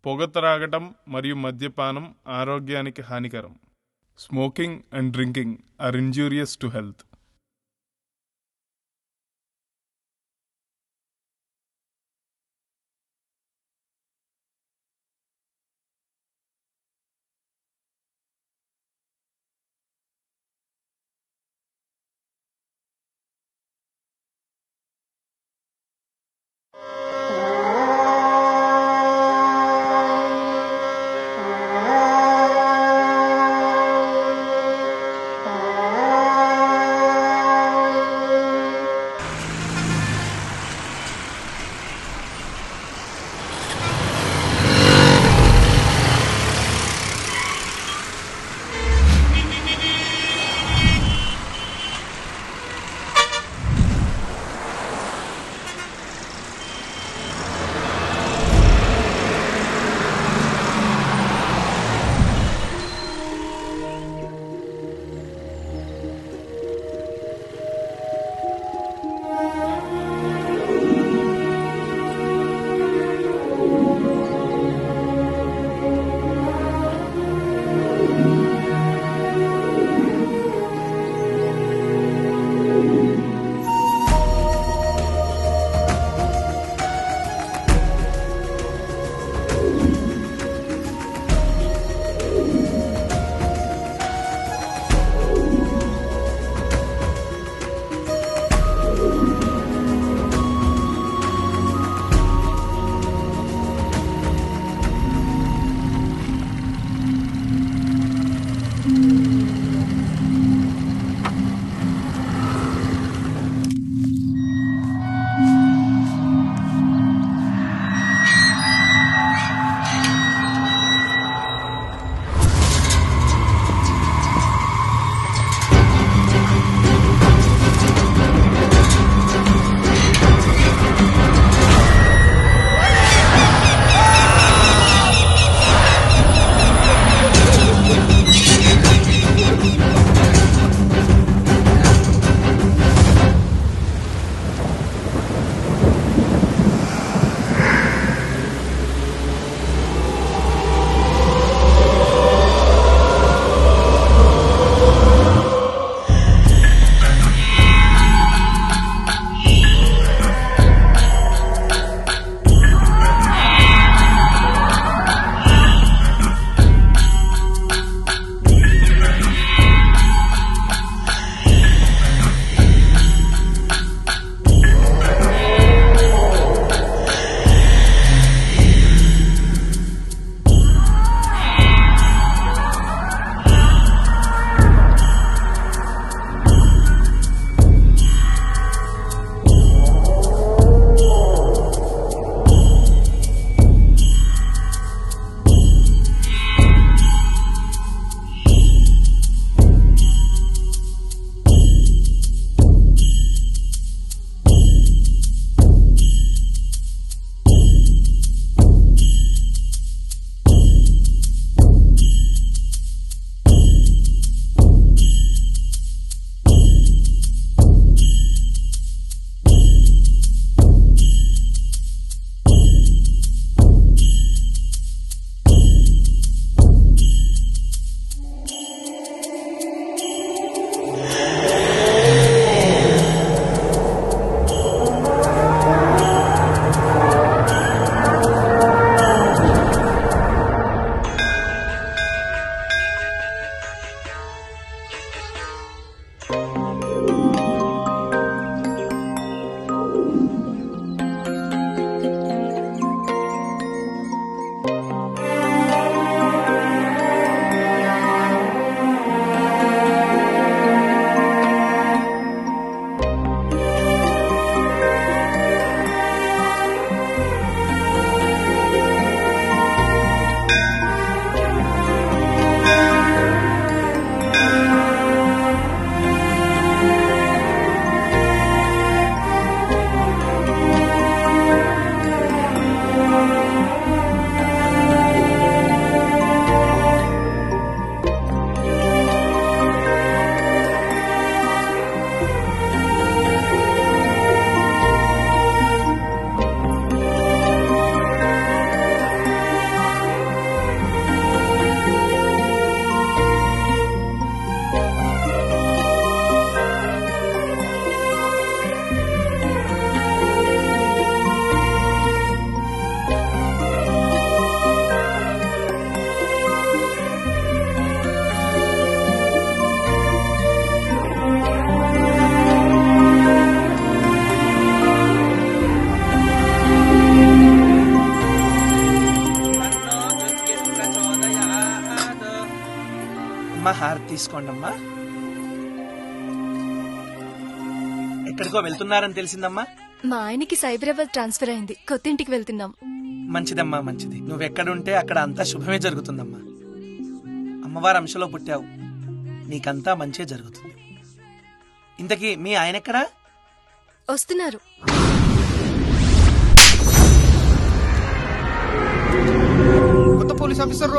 పొగ త్రాగటం మరియు మద్యపానం ఆరోగ్యానికి హానికరం. Smoking and drinking are injurious to health. తీసుకోండమ్మా. ఎక్కడికో వెళ్తున్నారని తెలిసిందమ్మా. మా ఆయనకి సైబరాబాద్ ట్రాన్స్ఫర్ అయింది, కొత్త ఇంటికి వెళ్తున్నాం. మంచిదమ్మా, మంచిది. నువ్వెక్కడుంటే అక్కడ అంతా శుభమే జరుగుతుందమ్మా. అమ్మవారి అంశలో పుట్టావు, నీకంతా మంచే జరుగుతుంది. ఇంతకీ మీ ఆయన ఎక్కడా? వస్తున్నారు. కొత్త పోలీస్ ఆఫీసర్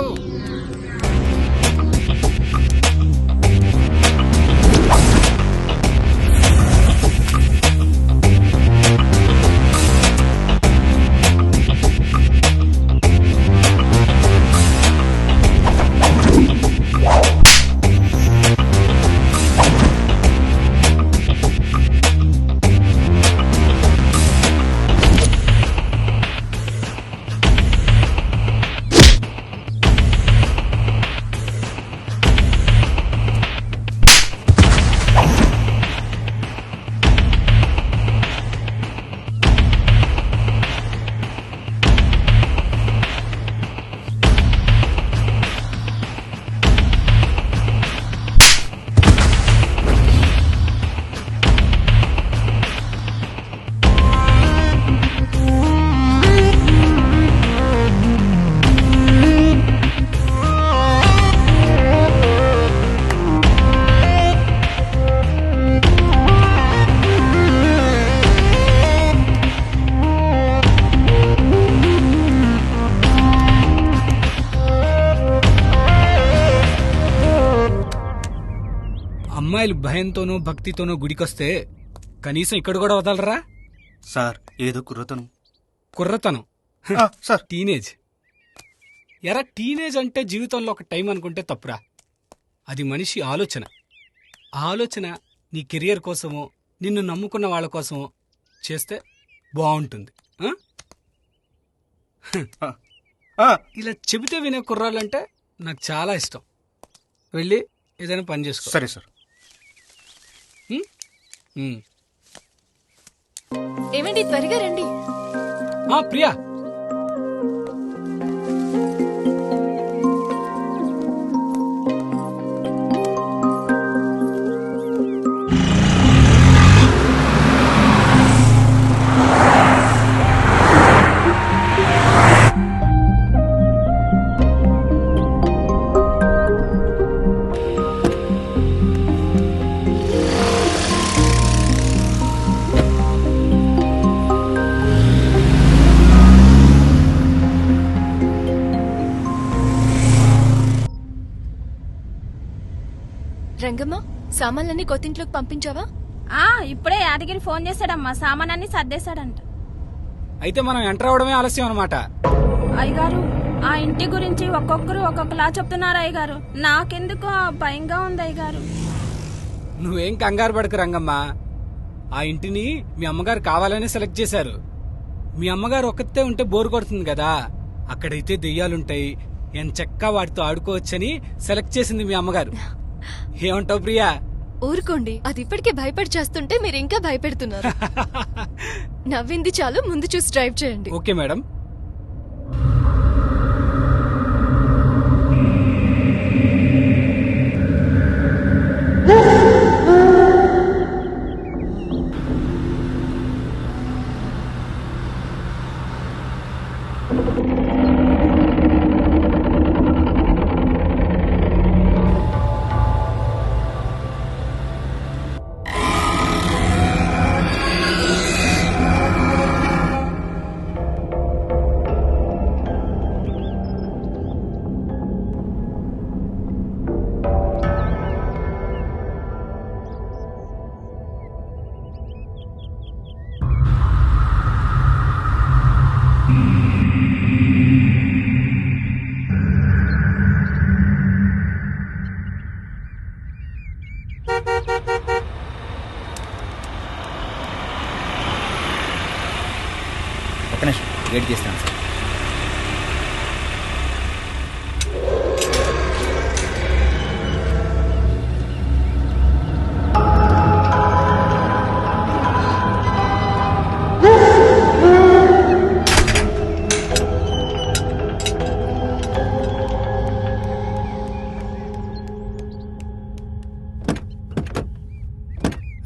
అమ్మాయిలు భయంతోనూ భక్తితోనూ గుడికొస్తే కనీసం ఇక్కడ కూడా వదలరా? సార్ ఏదో కుర్రతనం, సార్ టీనేజ్. ఎరా, టీనేజ్ అంటే జీవితంలో ఒక టైం అనుకుంటే తప్పురా. అది మనిషి ఆలోచన. ఆలోచన నీ కెరియర్ కోసమో నిన్ను నమ్ముకున్న వాళ్ళ కోసమో చేస్తే బాగుంటుంది. ఇలా చెబితే వినే కుర్రాళ్ళంటే నాకు చాలా ఇష్టం. వెళ్ళి ఏదైనా పని చేసుకో. సరే సార్. ఏమండి, త్వరగా రండి. ప్రియా, రంగమ్మ, సామాన్లన్నీ కొత్తింట్లోకి పంపించావా? ఇప్పుడే యాదగిరి ఫోన్ చేశాడమ్మా, సామానాన్ని సర్దేశాడంట. అయితే మనం ఎంటర్ అవడమే ఆలస్యం అన్నమాట. అయ్యగారు, ఆ ఇంటి గురించి ఒక్కొక్కరు ఒక్కొక్కలా చెప్తున్నారు అయ్యగారు. నాకెందుకో భయంగా ఉంది అయ్యగారు. నువ్వేం కంగారు పడకు రంగమ్మ. ఆ ఇంటిని మీ అమ్మగారు కావాలనే సెలెక్ట్ చేశారు. మీ అమ్మగారు ఒక్కతే ఉంటే బోరు కొడుతుంది కదా, అక్కడైతే దెయ్యాలుంటాయి, ఎంచక్కా వాటితో ఆడుకోవచ్చని సెలెక్ట్ చేసింది మీ అమ్మగారు. ఏమంటావు ప్రియా? ఊరుకోండి, అది ఇప్పటికే భయపడి చేస్తుంటే మీరు ఇంకా భయపెడుతున్నారు. నవ్వింది చాలు, ముందు చూసి డ్రైవ్ చేయండి. Okay madam. ఒక్క నిమిషం వెయిట్ చేస్తాను సార్.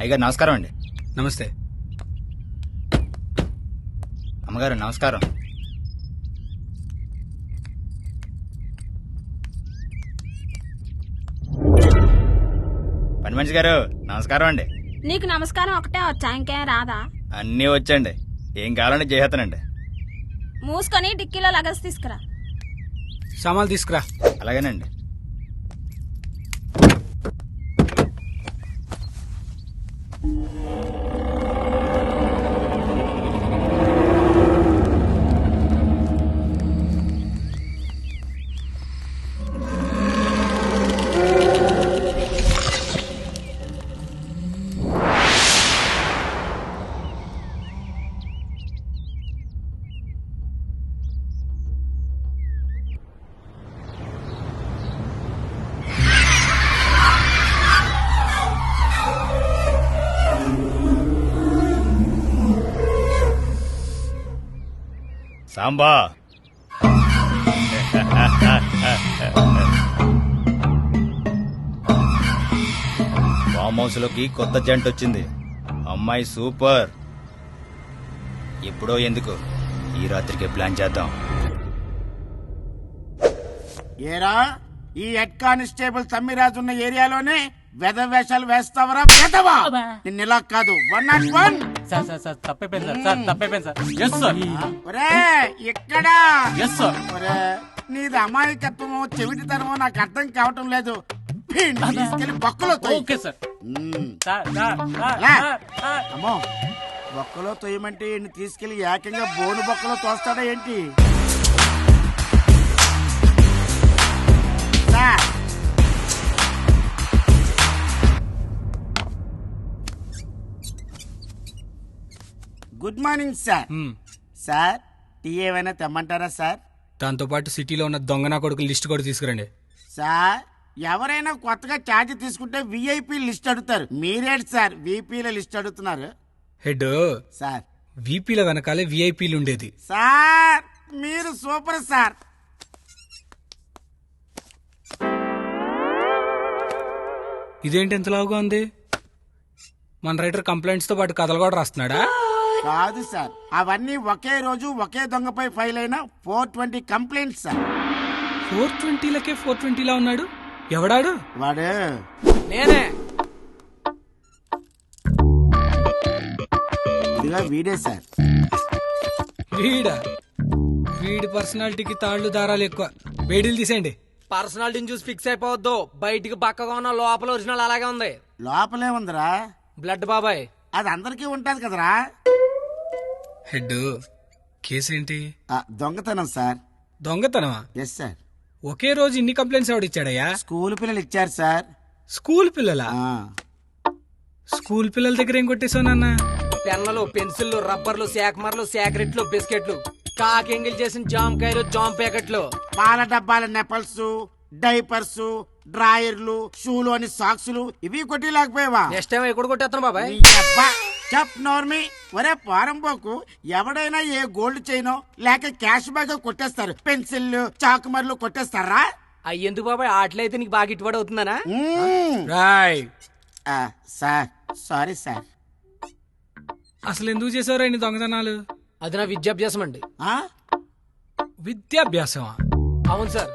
అయ్యగారు నమస్కారం అండి. నమస్తే. అమ్మగారు నమస్కారం. పని మనిషి గారు నమస్కారం అండి. నీకు నమస్కారం ఒకటే వచ్చా, ఇంకేం రాదా? అన్నీ వచ్చండి. ఏం కావాలంటే చేసేస్తానండి. మూసుకొని డిక్కీలో లగేజ్ తీసుకురా. సామాన్లు తీసుకురా. అలాగేనండి. సాంబా ఫామ్ హౌస్ లోకి కొత్త జంట వచ్చింది. అమ్మాయి సూపర్. ఎప్పుడో ఎందుకు, ఈ రాత్రికి ప్లాన్ చేద్దాం. ఏరా, ఈ హెడ్ కానిస్టేబుల్ తమ్మిరాజు ఉన్న ఏరియాలోనే వేషాలు వేస్తావరా? వెదవా! నిన్ను ఇలా కాదు, 101. ఒరే ఇక్కడ ఒరే, నీది అమాయకత్వమో చెవిటితనమో నాకు అర్థం కావటం లేదు. తీసుకెళ్లి బొక్కలో అమ్మో, బొక్కలో తొయ్యమంటే తీసుకెళ్లి ఏకంగా బోను బొక్కలో తోస్తాడా ఏంటి? Good morning sir. Sir, tea ఏమైనా తెమ్మంటారా సార్? దాంతో పాటు సిటీలో ఉన్న దొంగనా కొడుకుల లిస్ట్ కూడా తీసుకురండి. సార్, ఎవరైనా కొత్తగా ఛార్జ్ తీసుకుంటే విఐపి లిస్ట్ అడుగుతారు. మీరేంటి సార్ విపిల లిస్ట్ అడుగుతున్నారు? హెడ్ సార్, వీపీల వెనకాలే విఐపీలు ఉండేది. సార్ మీరు సూపర్ సార్. ఇదేంటి ఎంతలాగా ఉంది? మన రైటర్ కంప్లైంట్స్ తో పాటు కథలు కూడా రాస్తున్నాడా? కాదు సార్, అవన్నీ ఒకే రోజు ఒకే దొంగపై ఫైల్ అయిన 420 కంప్లైంట్స్ సార్. 420లకే 420లా ఉన్నాడు. ఎవడాడు? వాడు నేనే. ఇదిగా వీడే సార్. వీడా? వీడి పర్సనాలిటీకి తాళ్లు దారాలు ఎక్కువ. వేడిలు తీసేయండి. పర్సనాలిటీని చూసి ఫిక్స్ అయిపోవద్దు. బయటికి పక్కగా ఉన్న లోపల ఒరిజినల్ అలాగే ఉంది. లోపలే ఉందిరా బ్లడ్ బాబాయ్. అది అందరికీ ఉంటది కదరా. హెడ్, కేసేంటి? దొంగతనం సార్. దొంగతనమా? Yes sir. ఒకే రోజు ఇన్ని కంప్లైంట్స్ ఎవడిచ్చాడయ్యా? స్కూల్ పిల్లలు ఇచ్చారు సార్. స్కూల్ పిల్లలా? స్కూల్ పిల్లల దగ్గర ఏం కొట్టేశావు నాన్న? పెన్నులు, పెన్సిళ్లు, రబ్బర్లు, శాఖమర్లు, శాకరెట్లు, బిస్కెట్లు, కాకెంగిల్ చేసిన జామకాయలు, జామ్ ప్యాకెట్లు, పాల డబ్బాల నెపల్స్, డైపర్స్, డ్రాయర్లు, షూలు అని సాక్సులు ఇవి కొట్టి లేకపోయావా? నెక్స్ట్ టైం ఎక్కడ కొట్టేస్తాను బాబాయ్. చెప్ నోర్మి. ఒరే పారంపోకు, ఎవడైనా ఏ గోల్డ్ చైనో లేక క్యాష్ బ్యాగ్ కొట్టేస్తారు. పెన్సిల్, చాకుమర్లు కొట్టేస్తారా? అయ్యేందుకు బాబాయ్, ఆటలైతే నీకు బాగా ఇటుబడి అవుతుందనా? Sir sorry sir. అసలు ఎందుకు చేసావురా ఇన్ని దొంగతనాలు? అది నా విద్యాభ్యాసం అండి. విద్యాభ్యాసమా? అవును సార్.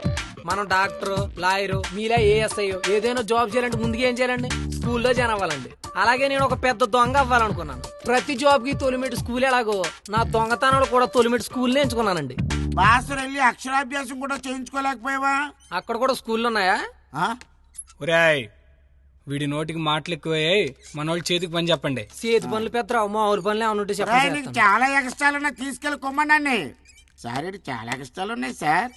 మనం డాక్టర్, లాయర్, మీలా ఏఎస్ఐ ఏదైనా జాబ్ చేయాలంటే ముందుగా ఏం చేయాలండి? స్కూల్లో జాయిన్ అవ్వాలండి. అలాగే నేను ఒక పెద్ద దొంగ అవ్వాలనుకున్నాను. ప్రతి జాబ్ కి తొలిమెట్టు స్కూల్ ఎలాగో నా దొంగతనాలు కూడా తొలిమెట్టు స్కూల్ ఎంచుకున్నానండి. బాసురు వెళ్ళి అక్షరాభ్యాసం కూడా చేయించుకోలేకపోయావా? అక్కడ కూడా స్కూళ్ళు ఉన్నాయా? ఒరేయ్, వీడి నోటికి మాటలు ఎక్కువయ్యాయి. మనోళ్ళు చేతికి పని చెప్పండి. చేతి పనులు పెద్ద మామూలు పనులు ఏమన్నా ఉంటే చెప్పండి. చాలా ఎక్స్ట్రాలున్నాయి, తీసుకెళ్ళి కొమ్మండి. సార్, ఇది చాలా ఎక్స్ట్రాలు ఉన్నాయి సార్.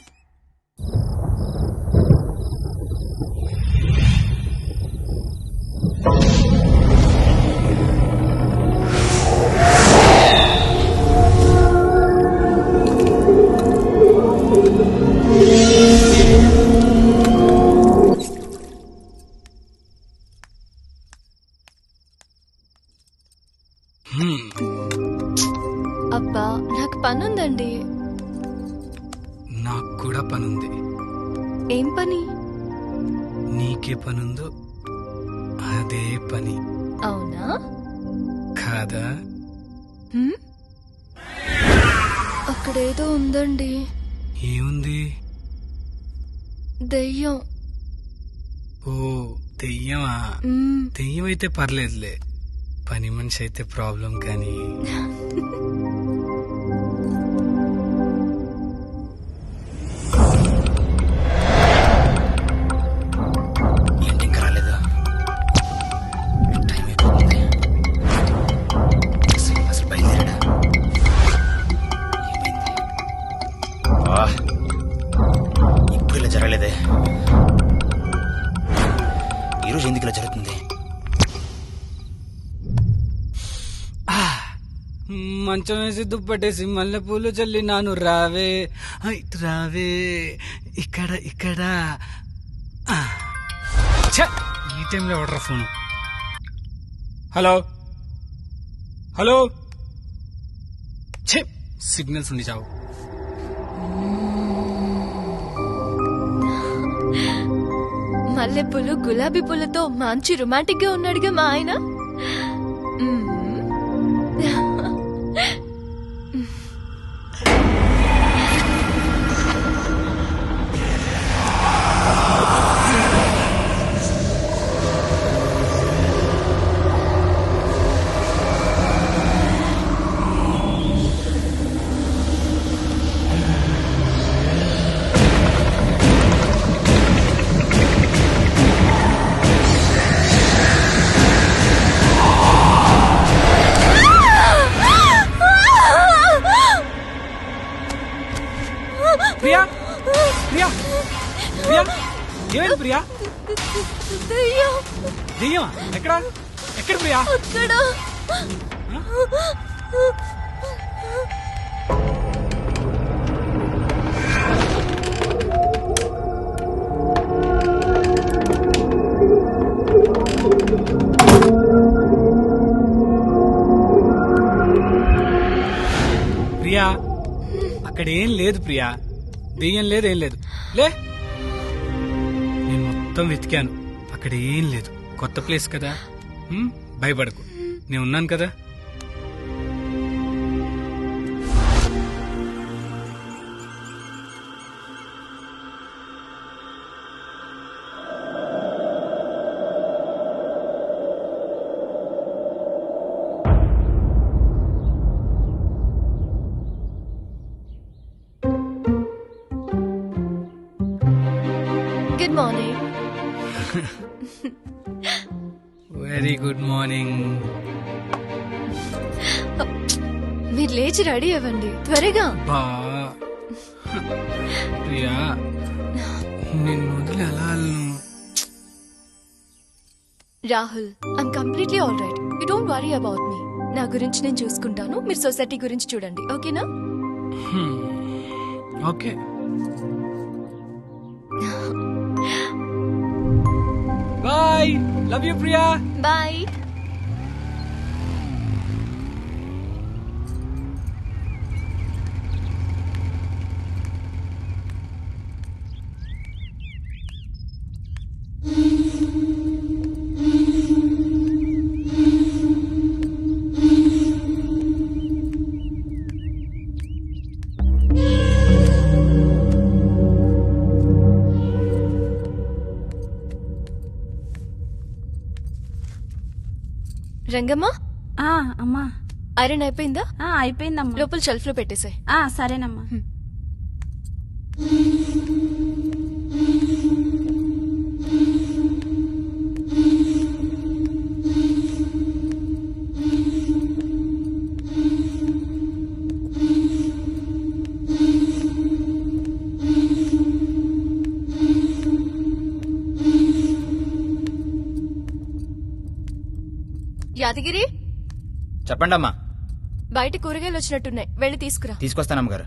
అబ్బా, నాకు పనుందండి. నాకు కూడా పనుంది. ఏం పని? నీకే పనుందో అదే పని. అవునా? కాదా? హ్మ్? అక్కడేదో ఉందండి. ఏముంది? దెయ్యం. ఓ దెయ్యమా? మ్మ్. దెయ్యం అయితే పర్లేదులే, పని మనిషి అయితే ప్రాబ్లం. కానీ ఏంటి ఇంకా రాలేదు? టైం అయిపోతుంది. అసలు బయలుదేరాడా? ఏమైంది? ఇప్పుడు ఇలా జరగలేదే. ఈరోజు ఎందుకు ఇలా జరుగుతుంది? మంచం వేసి దుప్పటేసి మల్లెపూలు చల్లి నాను రావే, ఐ రావే ఇక్కడ ఇక్కడ. ఛ! ఈ టైంలో ఎవడరా ఫోను? Hello hello. ఛే! సిగ్నల్స్ ఉండి చావు. మల్లెపూలు గులాబీ పూలతో మంచి రొమాంటిక్ గా ఉన్నాడుగా మా ఆయన. మ్మ్. ప్రియా ప్రియా ప్రియా, ఏమైంది ప్రియా? దెయ్యం దెయ్యమా? ఎక్కడ ఎక్కడ ప్రియా? అక్కడ. ప్రియా అక్కడ ఏం లేదు ప్రియా, దెయ్యం లేదు, ఏం లేదు. లే, నేను మొత్తం వెతికాను, అక్కడ ఏం లేదు. కొత్త ప్లేస్ కదా, భయపడకు, నేను ఉన్నాను కదా. Good morning. Very good morning. మీరు లేచి రెడీ అవ్వండి త్వరగా. బా ప్రియా, నిన్ను వదిలి ఎలా వెళ్ళను? Rahul, I'm completely all right. You don't worry about me. నా గురించి నేను చూసుకుంటాను, మీరు సొసైటీ గురించి చూడండి, ఓకేనా? Okay. Bye, love you Priya. Bye. Rangamma, అమ్మా ఐరన్ అయిపోయిందా? అయిపోయిందమ్మా. లోపల షెల్ఫ్ లో పెట్టేసాయి. సరేనమ్మా. యాదగిరి, చెప్పండి అమ్మా. బయట కూరగాయలు వచ్చినట్టున్నాయి, వెళ్ళి తీసుకురా. తీసుకొస్తానమ్మగారు.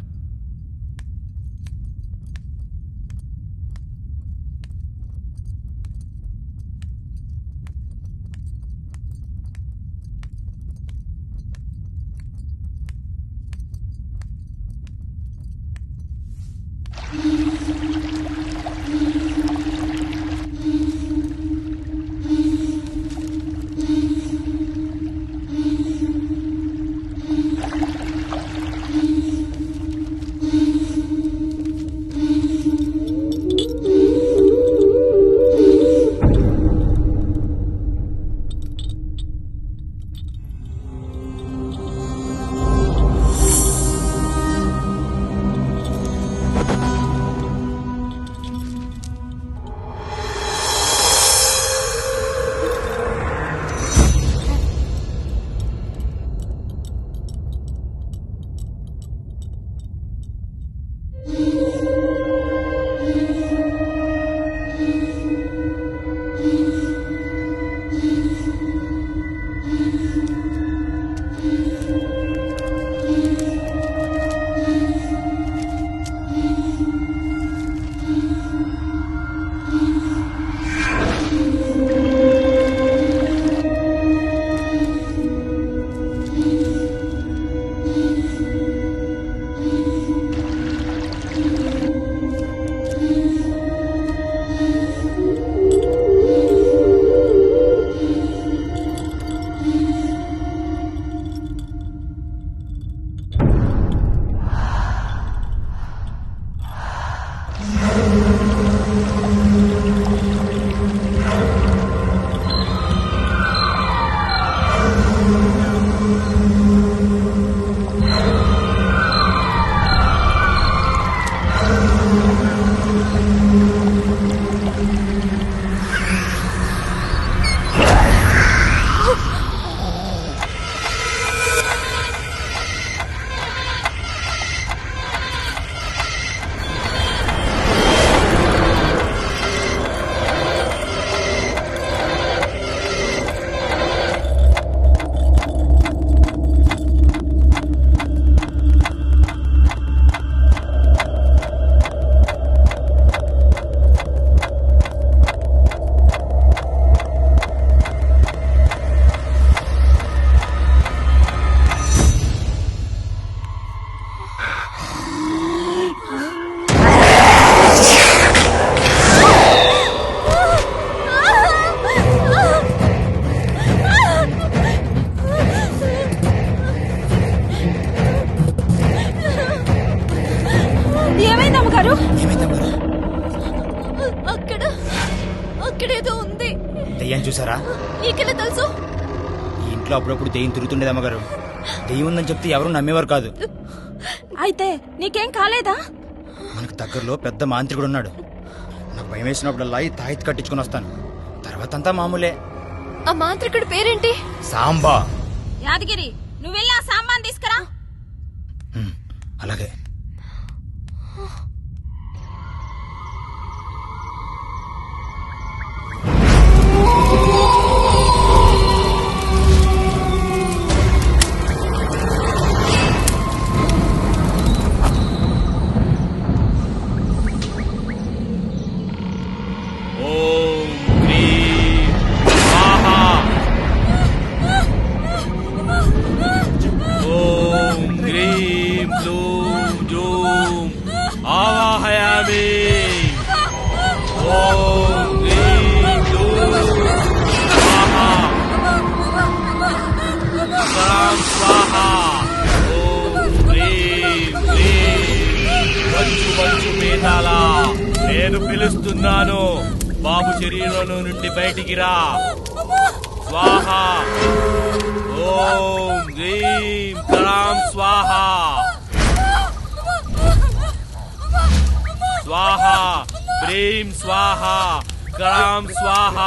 తెలుసారా? నీకెలా తెలుసు? ఈ ఇంట్లో అప్పుడప్పుడు దెయ్యం తిరుగుతుండేది అమ్మగారు. దెయ్యం ఉందని చెప్తే ఎవరు నమ్మేవారు కాదు. అయితే నీకేం కాలేదా? మనకు దగ్గరలో పెద్ద మాంత్రికుడు ఉన్నాడు. నాకు భయం వేసినప్పుడల్లా ఈ తాయెత్తు కట్టించుకుని వస్తాను. తర్వాత అంతా మామూలే. ఆ మాంత్రికుడి పేరేంటి? సాంబా. యాదగిరి, నువ్వు వెళ్ళి ఆ సామాన్ తీసుకురా. అలాగే. నేను పిలుస్తున్నాను, బాబు శరీరంలో నుండి బయటికి రా. స్వాహ. ఓం హ్రీం కరాం స్వాహ. స్వాహ హ్రీం స్వాహ కరాం స్వాహ.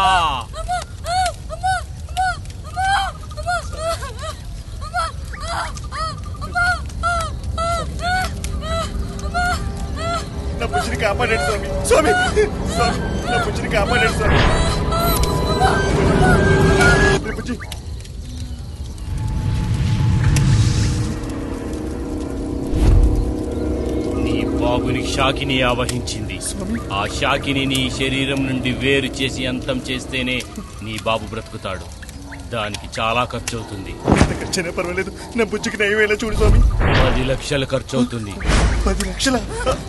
నా బుజ్జిని కాపాడండి స్వామి. స్వామి స్వామి నా బుజ్జిని కాపాడండి స్వామి. బుజ్జి నీ బాబుని షాకిని ఆవహించింది. ఆ షాకిని నీ శరీరం నుండి వేరు చేసి అంతం చేస్తేనే నీ బాబు బ్రతుకుతాడు. దానికి చాలా ఖర్చు అవుతుంది. ఖర్చైనా పర్వాలేదు, నా బుజ్జికి నయమేలా చూడు స్వామి. 10 లక్షలు ఖర్చు అవుతుంది. 10 లక్షల?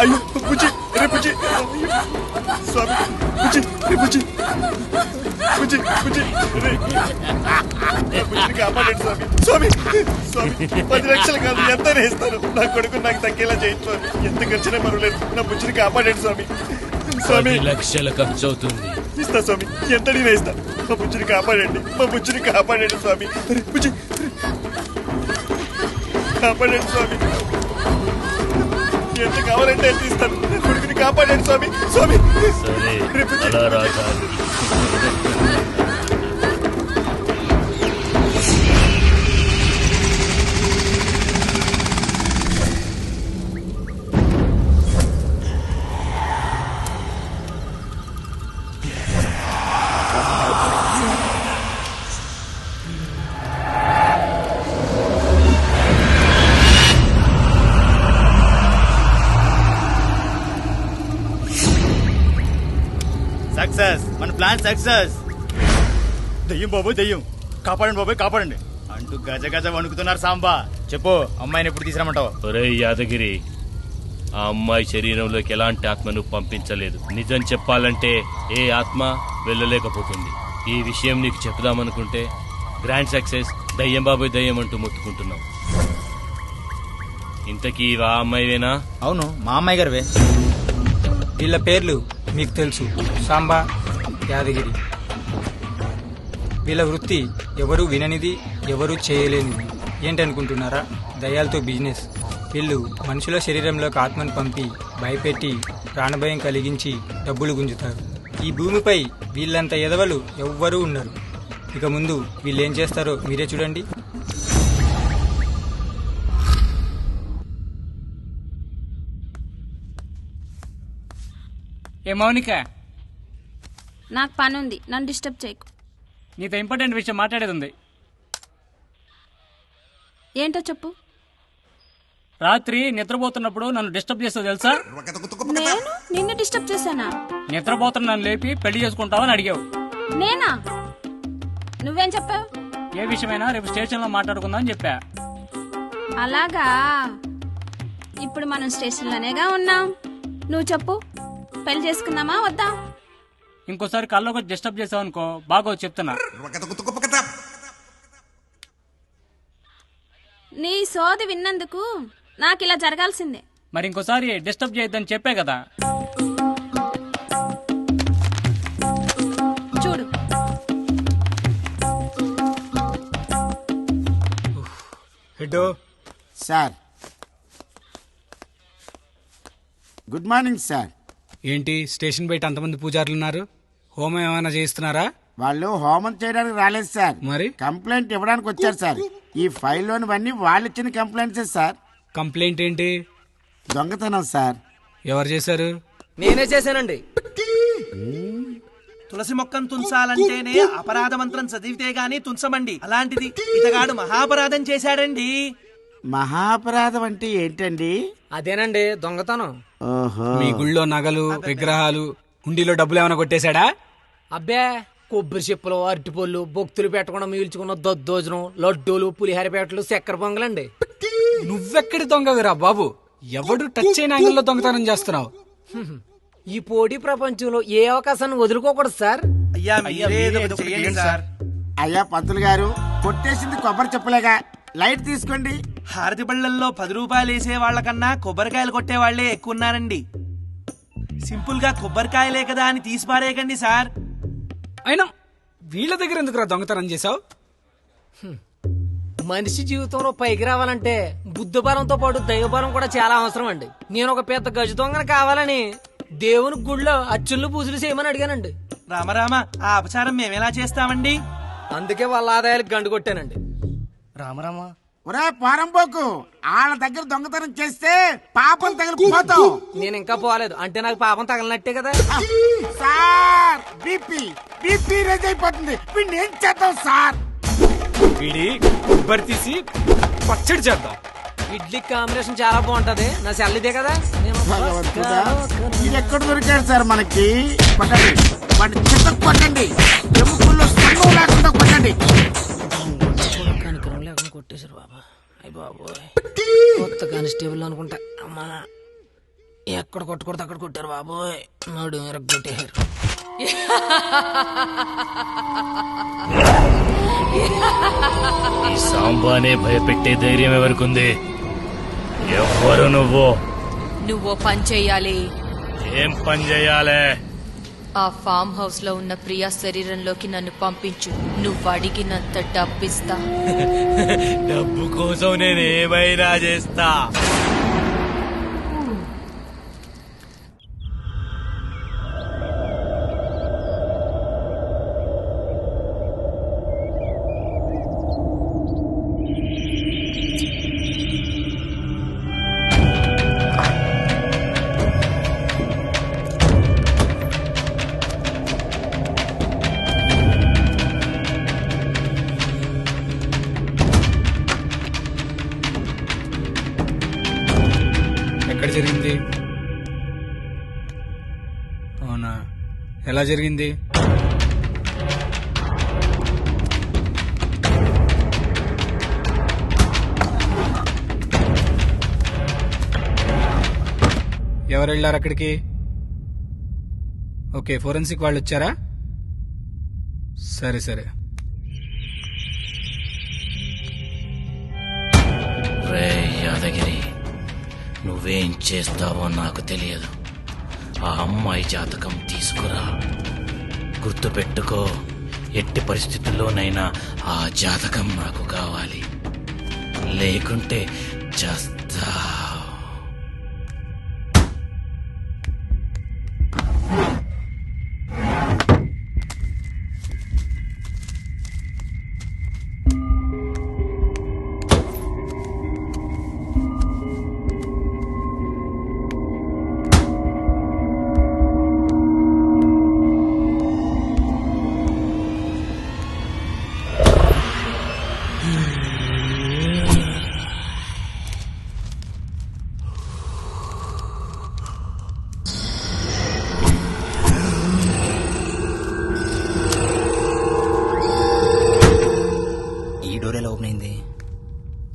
అయ్యో బుజ్జి, రే బుజ్జి స్వామి. బుజ్జి రే బుజ్జి బుజ్జి బుజ్జి రే బుజ్జిని కాపాడండి స్వామి. స్వామి స్వామి 10 లక్షలు కాదు, ఎంత ఇస్తాను. నా కొడుకు నాకు తగ్గేలా చేయండి స్వామి. ఎంత ఖర్చైనా పర్వాలేదు, నా బుజ్జిని కాపాడండి స్వామి. స్వామి 10 లక్షల ఖర్చు అవుతుంది. ఇస్తా స్వామి, ఎంత నేను ఇస్తా. మా బుజ్జిని కాపాడండి, మా బుజ్జిని కాపాడండి స్వామి. బుజ్జి కాపాడండి స్వామి. ఎంత కావాలంటే ఎంత ఇస్తాను. కొడుకుని కాపాడండి స్వామి. స్వామి సరే అలా రాజా. సక్సెస్, మన ప్లాన్ సక్సెస్. దెయ్యం బాబోయ్, దెయ్యం కాపాడండి బాబోయ్, కాపాడండి అంటూ గజ గజ వణుకుతున్నారు. సాంబా చెప్పు, అమ్మాయిని ఎప్పుడు తీసుకురమ్మంటావు? ఒరేయ్ యాదగిరి, ఆ అమ్మాయి శరీరంలోకి ఎలాంటి ఆత్మను పంపించలేదు. నిజం చెప్పాలంటే ఏ ఆత్మ వెళ్ళలేకపోతుంది. ఈ విషయం నీకు చెప్దామనుకుంటే గ్రాండ్ సక్సెస్, దయ్యం బాబోయ్ దయ్యం అంటూ మొత్తుకుంటున్నావు. ఇంతకీ ఆ అమ్మాయివేనా? అవును, మా అమ్మాయి గారివే. వీళ్ళ పేర్లు మీకు తెలుసు, సాంబా, యాదగిరి. వీళ్ళ వృత్తి ఎవరూ విననిది, ఎవరూ చేయలేనిది. ఏంటనుకుంటున్నారా? దయ్యాలతో బిజినెస్. వీళ్ళు మనుషుల శరీరంలోకి ఆత్మను పంపి భయపెట్టి ప్రాణభయం కలిగించి డబ్బులు గుంజుతారు. ఈ భూమిపై వీళ్ళంత ఎదవలు ఎవ్వరూ ఉన్నారు. ఇక ముందు వీళ్ళేం చేస్తారో మీరే చూడండి. ఏ మౌనిక, నాకు పని ఉంది, నన్ను డిస్టర్బ్ చేయకు. నీతో ఇంపార్టెంట్ విషయం మాట్లాడేది ఉంది. ఏంటో చెప్పు. రాత్రి నిద్రపోతున్నప్పుడు నన్ను డిస్టర్బ్ చేస్తావు తెలుసా? నేను నిన్ను డిస్టర్బ్ చేశానా? నిద్రపోతున్న నన్ను లేపి పెళ్లి చేసుకుంటావని అడిగావు. నేనా? నువ్వేం చెప్పావు? ఏ విషయమైనా రేపు స్టేషన్లో మాట్లాడుకుందాం అని చెప్పా. అలాగా, ఇప్పుడు మనం స్టేషన్లోనేగా ఉన్నాం. నువ్వు చెప్పు, పెళ్లి చేసుకుందామా వద్దా? ఇంకోసారి కల్లోకి డిస్టర్బ్ చేసావు అనుకో, బాగో చెప్తున్నా. నీ సోది విన్నందుకు నాకు ఇలా జరగాల్సిందే. మరి ఇంకోసారి డిస్టర్బ్ చేయొద్దని చెప్పే కదా. చూడు, పెట్టు. Sir good morning sir. ఏంటి స్టేషన్ బయట అంతమంది పూజారులు ఉన్నారు? హోమం ఏమైనా చేయిస్తున్నారా? వాళ్ళు హోమం చేయడానికి రాలేదు సార్, మరి కంప్లైంట్ ఇవ్వడానికి వచ్చారు సార్. ఈ ఫైల్లోనివన్నీ వాళ్ళు ఇచ్చిన కంప్లైంట్సే సార్. కంప్లైంట్ ఏంటి? దొంగతనం సార్. ఎవరు చేశారు? నేనే చేశానండి. తులసి మొక్కను తుంచాలంటేనే అపరాధ మంత్రం చదివితే గాని తుంచమండి. అలాంటిది ఇతగాడు మహాపరాధం చేశాడండి. మహాపరాధం అంటే ఏంటండి? అదేనండి దొంగతనం. ఓహో, మీ గుళ్ళో నగలు, విగ్రహాలు, హుండీలో డబ్బులు ఏమైనా కొట్టేశాడా? అబ్బే కొబ్బరి చెప్పులు, అరటిపళ్ళు, భక్తులు పెట్టకుండా మిగిల్చుకున్న దద్దోజనం, లడ్డూలు, పులిహోర పేటలు, చక్కెర పొంగలండి. నువ్వెక్కడి దొంగవిరా బాబు? ఎవడు టచ్ అయిన యాంగిల్లో దొంగతనం చేస్తున్నావు? ఈ పోటీ ప్రపంచంలో ఏ అవకాశాన్ని వదులుకోకూడదు సార్. అయ్యా మీరే ఏదో ఒకటి చేయండి సార్. అయ్యా పంతులు గారు, కొట్టేసింది కొబ్బరి చెప్పులేగా, లైట్ తీసుకోండి. హారతి బళ్ళల్లో 10 రూపాయలు వేసే వాళ్ళకన్నా కొబ్బరికాయలు కొట్టే వాళ్లే ఎక్కువ ఉన్నారండి. సింపుల్ గా కొబ్బరికాయలే కదా అని తీసిపారేయకండి సార్. అయినా వీళ్ళ దగ్గర ఎందుకురా దొంగతనం చేశావు? మనిషి జీవితంలో పైకి రావాలంటే బుద్ధబలంతో పాటు దైవబలం కూడా చాలా అవసరం అండి. నేను ఒక పెద్ద గజ దొంగను కావాలని దేవుని గుళ్ళో అచ్చుళ్ళు పూజలు చేయమని అడిగానండి. రామరామ, ఆ అపచారం మేమెలా చేస్తామండి? అందుకే వాళ్ళ ఆదాయాలకు గండు కొట్టానండి. రామరామ ఒరే పారంపోకు, వాళ్ళ దగ్గర దొంగతనం చేస్తే పాపం తగిలిపోతావు. నేను ఇంకా పోలేదు అంటే నాకు పాపం తగలనట్టే కదా. సార్ బీపీ రేజ్ అయిపోతుంది. వీడిని ఏం చేద్దాం సార్? వీడి కొబ్బరి తీసి పచ్చడి చేద్దాం. ఇడ్లీ కాంబినేషన్ చాలా బాగుంటది. నా సెల్లిదే కదా. భగవంతుడా, ఇది ఎక్కడ దొరికాడు సార్ మనకి? కొట్టండి, వాడిని చిత్త కొట్టండి, ఎముకల్లో సన్నం లేకుండా కొట్టండి. కనికరం లేకుండా కొట్టేశారు బాబా. అయ్య బాబోయ్, కొత్త కానిస్టేబుల్ అనుకుంటా. అమ్మా, ఎక్కడ కొట్టకూడదు అక్కడ కొట్టారు బాబోయ్. నాడు కొట్టేశారు. ఈ సాంబానే భయపెట్టే ధైర్యం ఎవరికుంది? ఎవ్వరు నువ్వు? నువ్వో పని చెయ్యాలి. ఏం పని చేయాలే? ఆ ఫామ్ హౌస్ లో ఉన్న ప్రియా శరీరంలోకి నన్ను పంపించు. నువ్వు అడిగినంత డబ్బిస్తా. డబ్బు కోసం నేను ఏమైనా చేస్తా. ఎక్కడ జరిగింది? అవునా, ఎలా జరిగింది? ఎవరు వెళ్ళారు అక్కడికి? ఓకే, ఫోరెన్సిక్ వాళ్ళు వచ్చారా? సరే సరే. రే యాదగిరి, నువ్వేం చేస్తావో నాకు తెలియదు. ఆ అమ్మాయి జాతకం తీసుకురా. గుర్తుపెట్టుకో, ఎట్టి పరిస్థితుల్లోనైనా ఆ జాతకం నాకు కావాలి, లేకుంటే చేస్తా.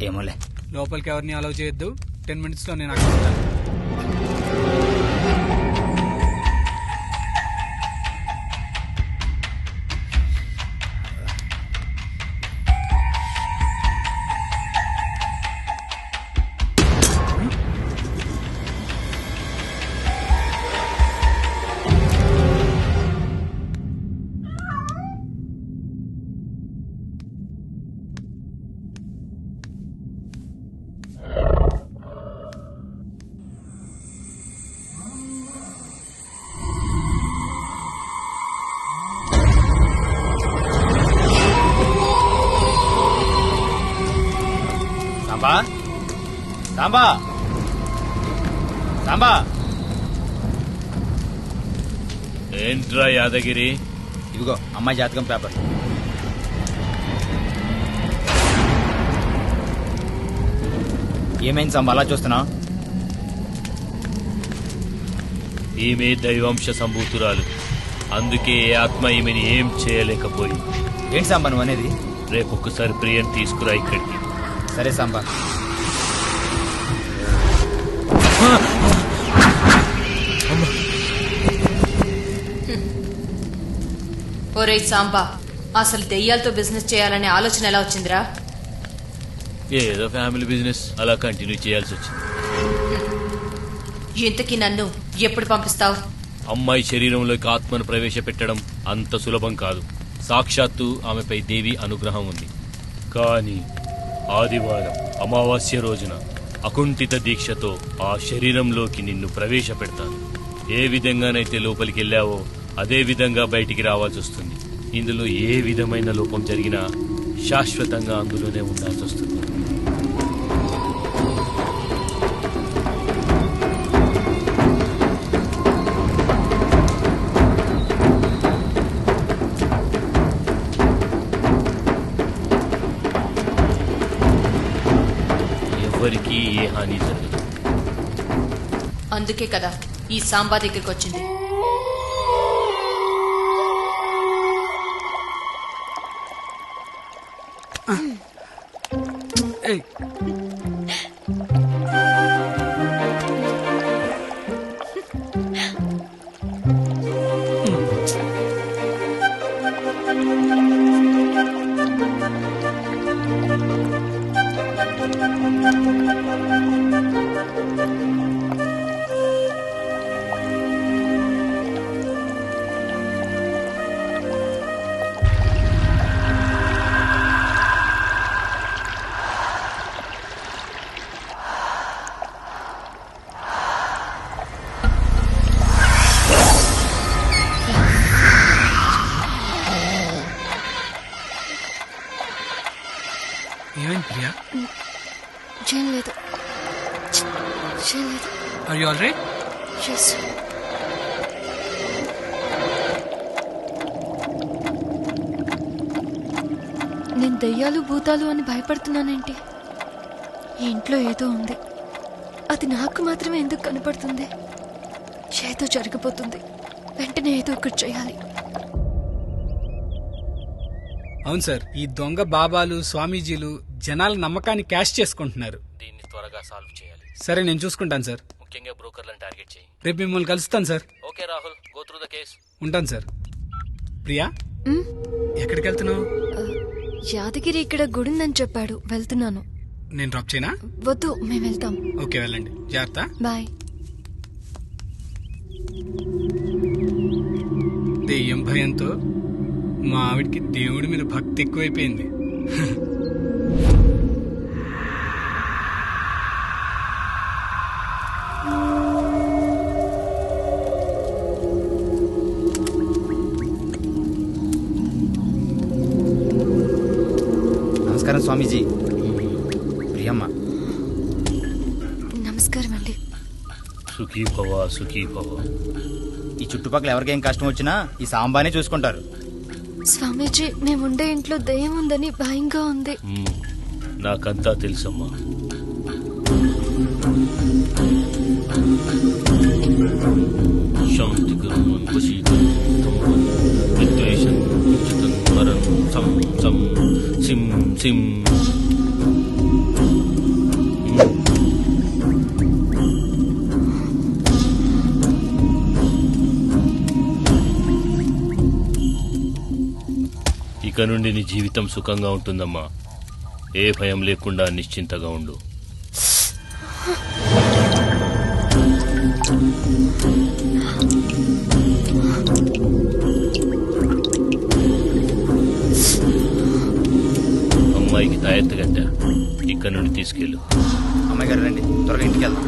ఏమోలే. లోపలికి ఎవరిని అలౌ చేయొద్దు. 10 minutes లో నేను అక్కడ ఉంటాను. సాంబా సాంబా సాంబా. ఏంట్రా యాదగిరి? ఇదిగో అమ్మాయి జాతకం పేపర్. ఏమైంది సాంబా అలా చూస్తున్నావు? ఈమె దైవాంశ సంభూతురాలు, అందుకే ఏ ఆత్మ ఈమెని ఏం చేయలేకపోయింది. ఏంటి సాంబా నువ్వు అనేది? రేపొక్కసారి ప్రియని తీసుకురా ఇక్కడికి. సరే సాంబా. ఒరేయ్ సాంబా, అసలు దెయ్యాలతో బిజినెస్ చేయాలనే ఆలోచన ఎలా వచ్చిందిరా? ఏదో ఫ్యామిలీ బిజినెస్ అలా కంటిన్యూ చేయాల్సి వచ్చింది. ఇంతకీ నన్ను ఎప్పుడు పంపిస్తావు? అమ్మాయి శరీరంలోకి ఆత్మను ప్రవేశపెట్టడం అంత సులభం కాదు. సాక్షాత్తు ఆమెపై దేవి అనుగ్రహం ఉంది. కానీ ఆదివారం అమావాస్య రోజున అకుంఠిత దీక్షతో ఆ శరీరంలోకి నిన్ను ప్రవేశపెడతాను. ఏ విధంగానైతే లోపలికి వెళ్ళావో అదే విధంగా బయటికి రావాల్సి వస్తుంది. ఇందులో ఏ విధమైన లోపం జరిగినా శాశ్వతంగా అందులోనే ఉండాల్సి వస్తుంది. ఎవరికి ఏ హాని జరగదు. అందుకే కదా ఈ సాంబా దగ్గరికి వచ్చింది. ఏమైంది ప్రియా? చేయలేదు. Are you all right? Yes. నేను దయ్యాలు భూతాలు అని భయపడుతున్నానేంటి? ఈ ఇంట్లో ఏదో ఉంది, అది నాకు మాత్రమే ఎందుకు కనపడుతుంది? ఏదో జరగబోతుంది, వెంటనే ఏదో ఒకటి చేయాలి. అవును సార్, ఈ దొంగ బాబాలు స్వామీజీలు జనాల నమ్మకాన్ని క్యాష్ చేసుకుంటున్నారు. దీన్ని త్వరగా సాల్వ్ చేయాలి. సరే, నేను చూసుకుంటాను సార్. ముఖ్యంగా బ్రోకర్లను టార్గెట్ చేయి. రేపు మిమ్మల్ని కలుస్తాను sir. Okay Rahul, go through the case. ఉంటాను సార్. ప్రియా, ఎక్కడికి వెళ్తున్నావు? యాదగిరి ఇక్కడ గుడిందని చెప్పాడు, వెళ్తున్నాను. నేను డ్రాప్ చేయనా? వద్దు, మేము వెళ్తాం. ఓకే, వెళ్ళండి. జాగ్రత్త. బాయ్. దెయ్యం భయంతో మా ఆవిడికి దేవుడి మీద భక్తి ఎక్కువైపోయింది. నమస్కారం స్వామీజీ. ప్రియమ్మ. నమస్కారం అండి. సుఖీ భవ, సుఖీ భవ. ఈ చుట్టుపక్కల ఎవరికేం కష్టం వచ్చినా ఈ సాంబానే చూసుకుంటారు. స్వామీజీ, మేముండే ఇంట్లో దయ్యం ఉందని భయంగా ఉంది. నాకంతా తెలుసమ్మా. ఇక నుండి నీ జీవితం సుఖంగా ఉంటుందమ్మా. ఏ భయం లేకుండా నిశ్చింతగా ఉండు. అమ్మాయికి తాయెత్తు గట్ట, ఇక్కడ నుండి తీసుకెళ్ళు. అమ్మాయి గారు రండి, త్వరగా ఇంటికి వెళ్దాం.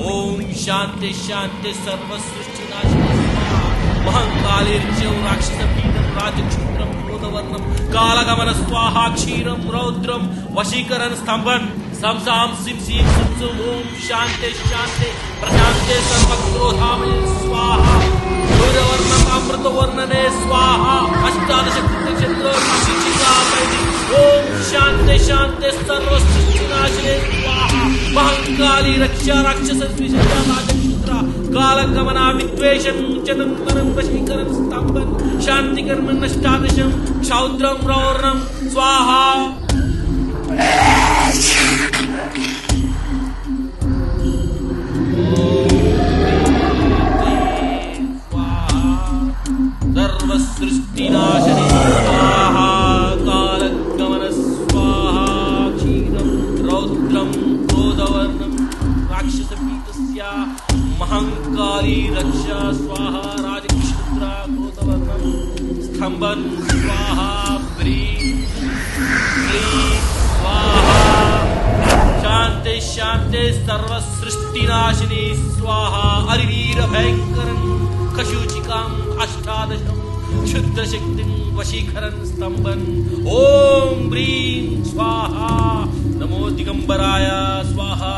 ఓం శాంతి శాంతి సర్వ సృష్టి నాశనం మహంకాళీర్జం రాక్షస పీఠం రాజక్షుద్రం క్రోధవర్ణం కాలగమన స్వాహా క్షీరం రౌద్రం వశీకరణ స్తంభన్ సంసాం సిం సీం సుం సుం ఓం శాంతి శాంతి ప్రశాంతే సర్వక్రోధామయ స్వాహా క్రోధవర్ణం అమృతవర్ణనే స్వాహా అష్టాదశ చంద్రోచికామైది ఓం శాంతి శాంతి సర్వ సృష్టి నాశనే స్వాహా మహంకాళీ రక్ష రాక్షస రాజక్షుద్ర కాలగమన విద్వేషం చంద్రం వశీకరణ స్తంభన్ శాంతికర్మ నష్టాదశం క్షౌద్రం రౌర్ణం స్వాహా సర్వ సృష్టి నాశనే స్వాహా కాలగమన స్వాహా క్షీరం రౌద్రం క్రోధవర్ణం రాక్షస పీఠస్య మహంకాళీ రక్ష స్వాహా రాజక్షుద్ర క్రోధవర్ణం స్తంభన్ స్వాహా హ్రీం క్లీం స్వాహా శాంతి శాంతి సర్వ సృష్టి నాశిని స్వాహా అరివీర భయంకరం కశూచికాం అష్టాదశం క్షుద్ర శక్తిం వశీకరన్ స్తంభన్ ఓం హ్రీం స్వాహా నమో దిగంబరాయ స్వాహా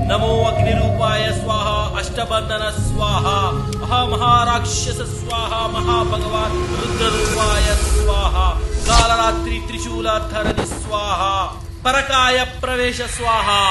నమో అగ్నిరూపాయ స్వాహా అష్టబంధన స్వాహా మహారాక్షస స్వాహా మహాభగవాన్ రుద్రరూపాయ స్వాహా కాలరాత్రి త్రిశూలధరణి స్వాహా పరకాయ ప్రవేశ స్వాహా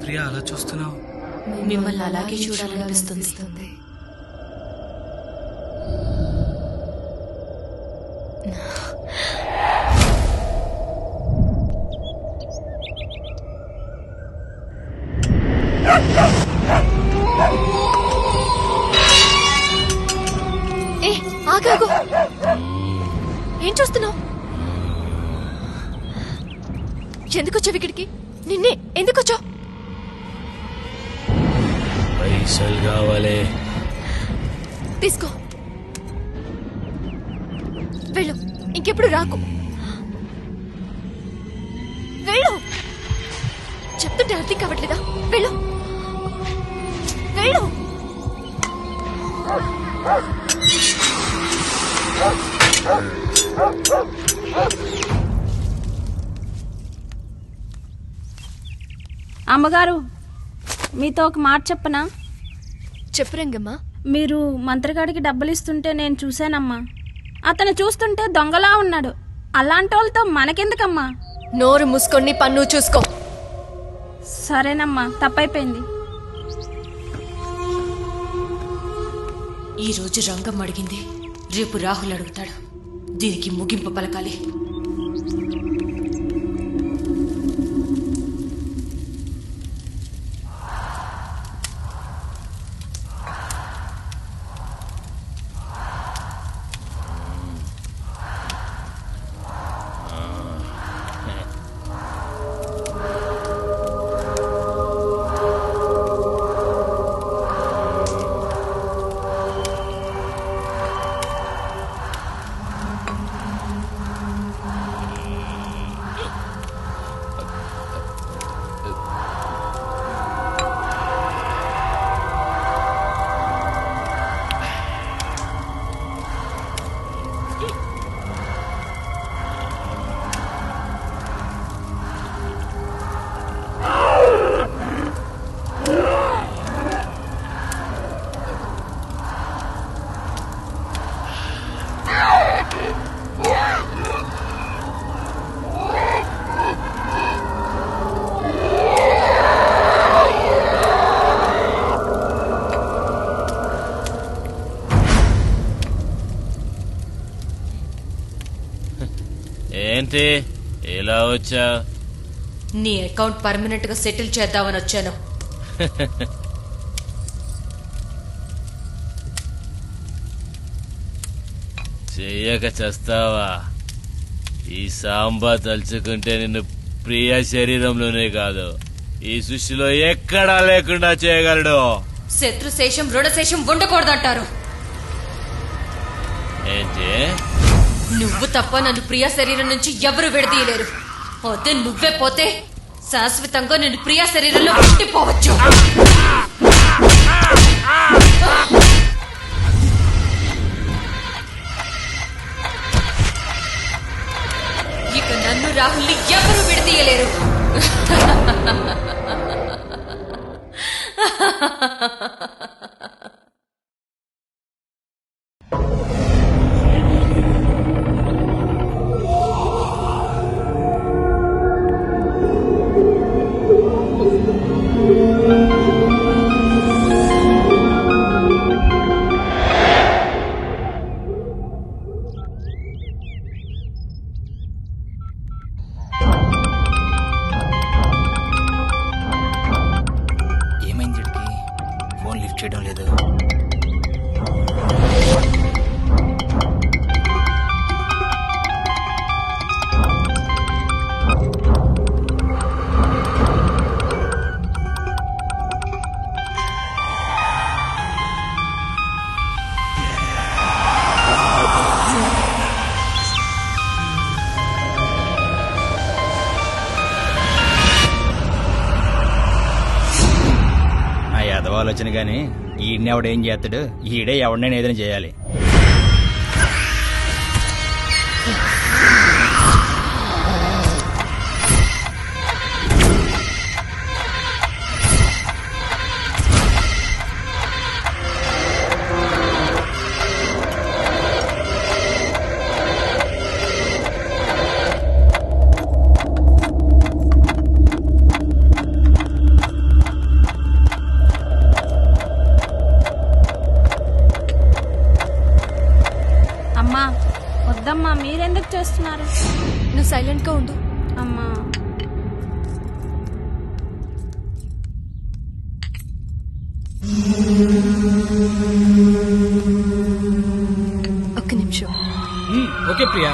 ప్రియా అలా చూస్తున్నావు? మిమ్మల్ని అలాగే చూడాలనిపిస్తుంది. ఏ ఆగాగు, ఏం చూస్తున్నావు? ఎందుకొచ్చావు ఇక్కడికి? నిన్నే ఎందుకొచ్చావు? పైసలు కావాలి. తీసుకో, వెళ్ళు, ఇంకెప్పుడు రాకు. వెళ్ళు, చెప్తుంటే అర్థం కావట్లేదా? వెళ్ళు వెళ్ళు. అమ్మగారు మీతో ఒక మాట చెప్పనా? చెప్పు రంగమ్మ. మీరు మంత్రిగాడికి డబ్బులు ఇస్తుంటే నేను చూశానమ్మా. అతను చూస్తుంటే దొంగలా ఉన్నాడు. అలాంటి వాళ్ళతో మనకెందుకమ్మా? నోరు మూసుకొని పన్ను చూసుకో. సరేనమ్మా, తప్పైపోయింది. ఈ రోజు రంగం అడిగింది, రేపు రాహుల్ అడుగుతాడు. దీనికి ముగింపు పలకాలి. ఏంటి ఎలా వచ్చా? నీ అకౌంట్ పర్మనెంట్ గా సెటిల్ చేద్దామని వచ్చాను. చెయ్యక చేస్తావా? ఈ సాంబా తలుచుకుంటే నిన్ను ప్రియ శరీరంలోనే కాదు, ఈ సృష్టిలో ఎక్కడా లేకుండా చేయగలడు. శత్రుశేషం రుణశేషం ఉండకూడదంటారు. ఏంటి? నువ్వు తప్ప నన్ను ప్రియా శరీరం నుంచి ఎవరు విడదీయలేరు. అదే నువ్వే పోతే శాశ్వతంగా నేను ప్రియా శరీరంలో ఉండిపోవచ్చు. ఇక నన్ను రాహుల్ని ఎవరు విడదీయలేరు. ఏమైంది? ఫోన్ లిఫ్ట్ చేయడం లేదు. ఆలోచన గాని ఈయన్ని ఎవడేం చేస్తాడు? ఈడే ఎవడనైనా ఏదైనా చేయాలి. వద్దమ్మా, మీరెందుకు చేస్తున్నారు? నువ్వు సైలెంట్ గా ఉండు అమ్మా. ఒక్క నిమిషం. ఓకే ప్రియా.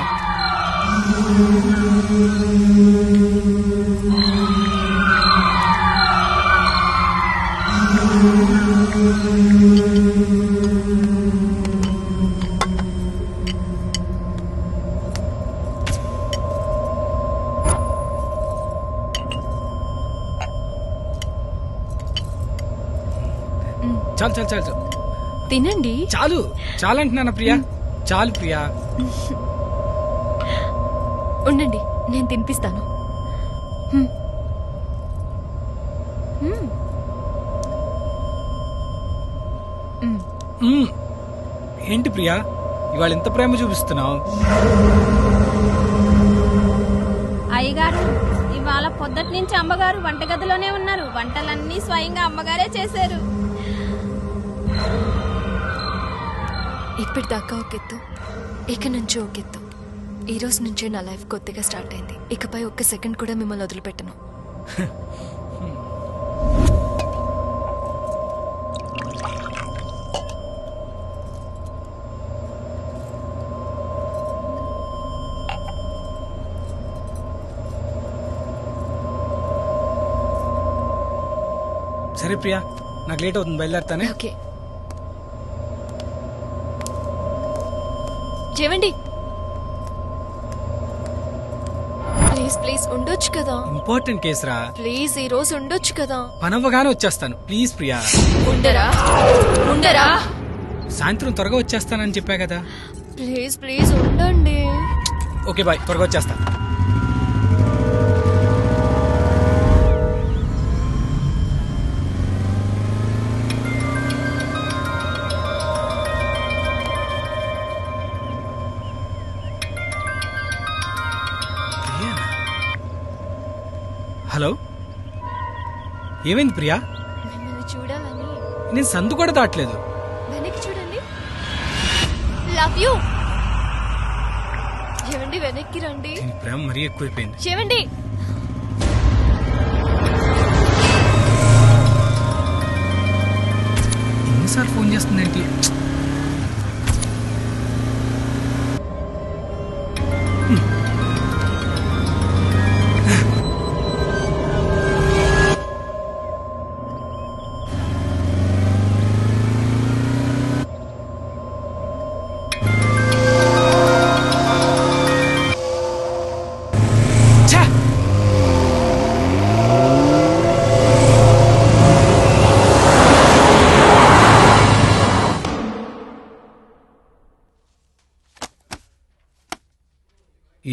తినండి. చాలు చాలంటున్నానా ప్రియా? చాలు ప్రియా. ఉండండి, నేను తినిపిస్తాను. హ్మ్. హ్మ్. హ్మ్. మ్మ్. ఏంటి ప్రియా ఇవాళ ఎంత ప్రేమ చూపిస్తున్నావు? అయ్యగారు ఇవాళ పొద్దుటి నుంచి అమ్మగారు వంటగదిలోనే ఉన్నారు. వంటలన్నీ స్వయంగా అమ్మగారే చేశారు. ఇప్పటిదాకా ఒక ఎత్తు, ఇక నుంచి ఒక ఎత్తు. ఈ రోజు నుంచే నా లైఫ్ కొత్తగా స్టార్ట్ అయింది. ఇకపై ఒక్క సెకండ్ కూడా మిమ్మల్ని వదిలిపెట్టను. సరే ప్రియా, నాకు లేట్ అవుతుంది, బయలుదేరుతానే. ఓకే. చేవండి ప్లీజ్ ప్లీజ్, ఉండొచ్చు కదా. ఇంపార్టెంట్ కేసురా. ప్లీజ్ ఈ రోజు ఉండొచ్చు కదా. పనవ్వగానే వచ్చేస్తాను, ప్లీజ్ ప్రియా. ఉండరా ఉండరా. సాయంత్రం త్వరగా వచ్చేస్తానని చెప్పా కదా. ప్లీజ్ ప్లీజ్ ఉండండి. ఓకే బాయ్, త్వరగా వచ్చేస్తా. హలో, ఏమైంది ప్రియా? మిమ్మల్ని చూడాలని. నేను సందు కూడా దాటలేదు. వెనక్కి చూడండి. Love you. ఏవండి వెనక్కి రండి. దీని ప్రేమ మరీ ఎక్కువైపోయింది. ఏవండి ఎన్నిసార్లు ఫోన్ చేస్తుందేంటి?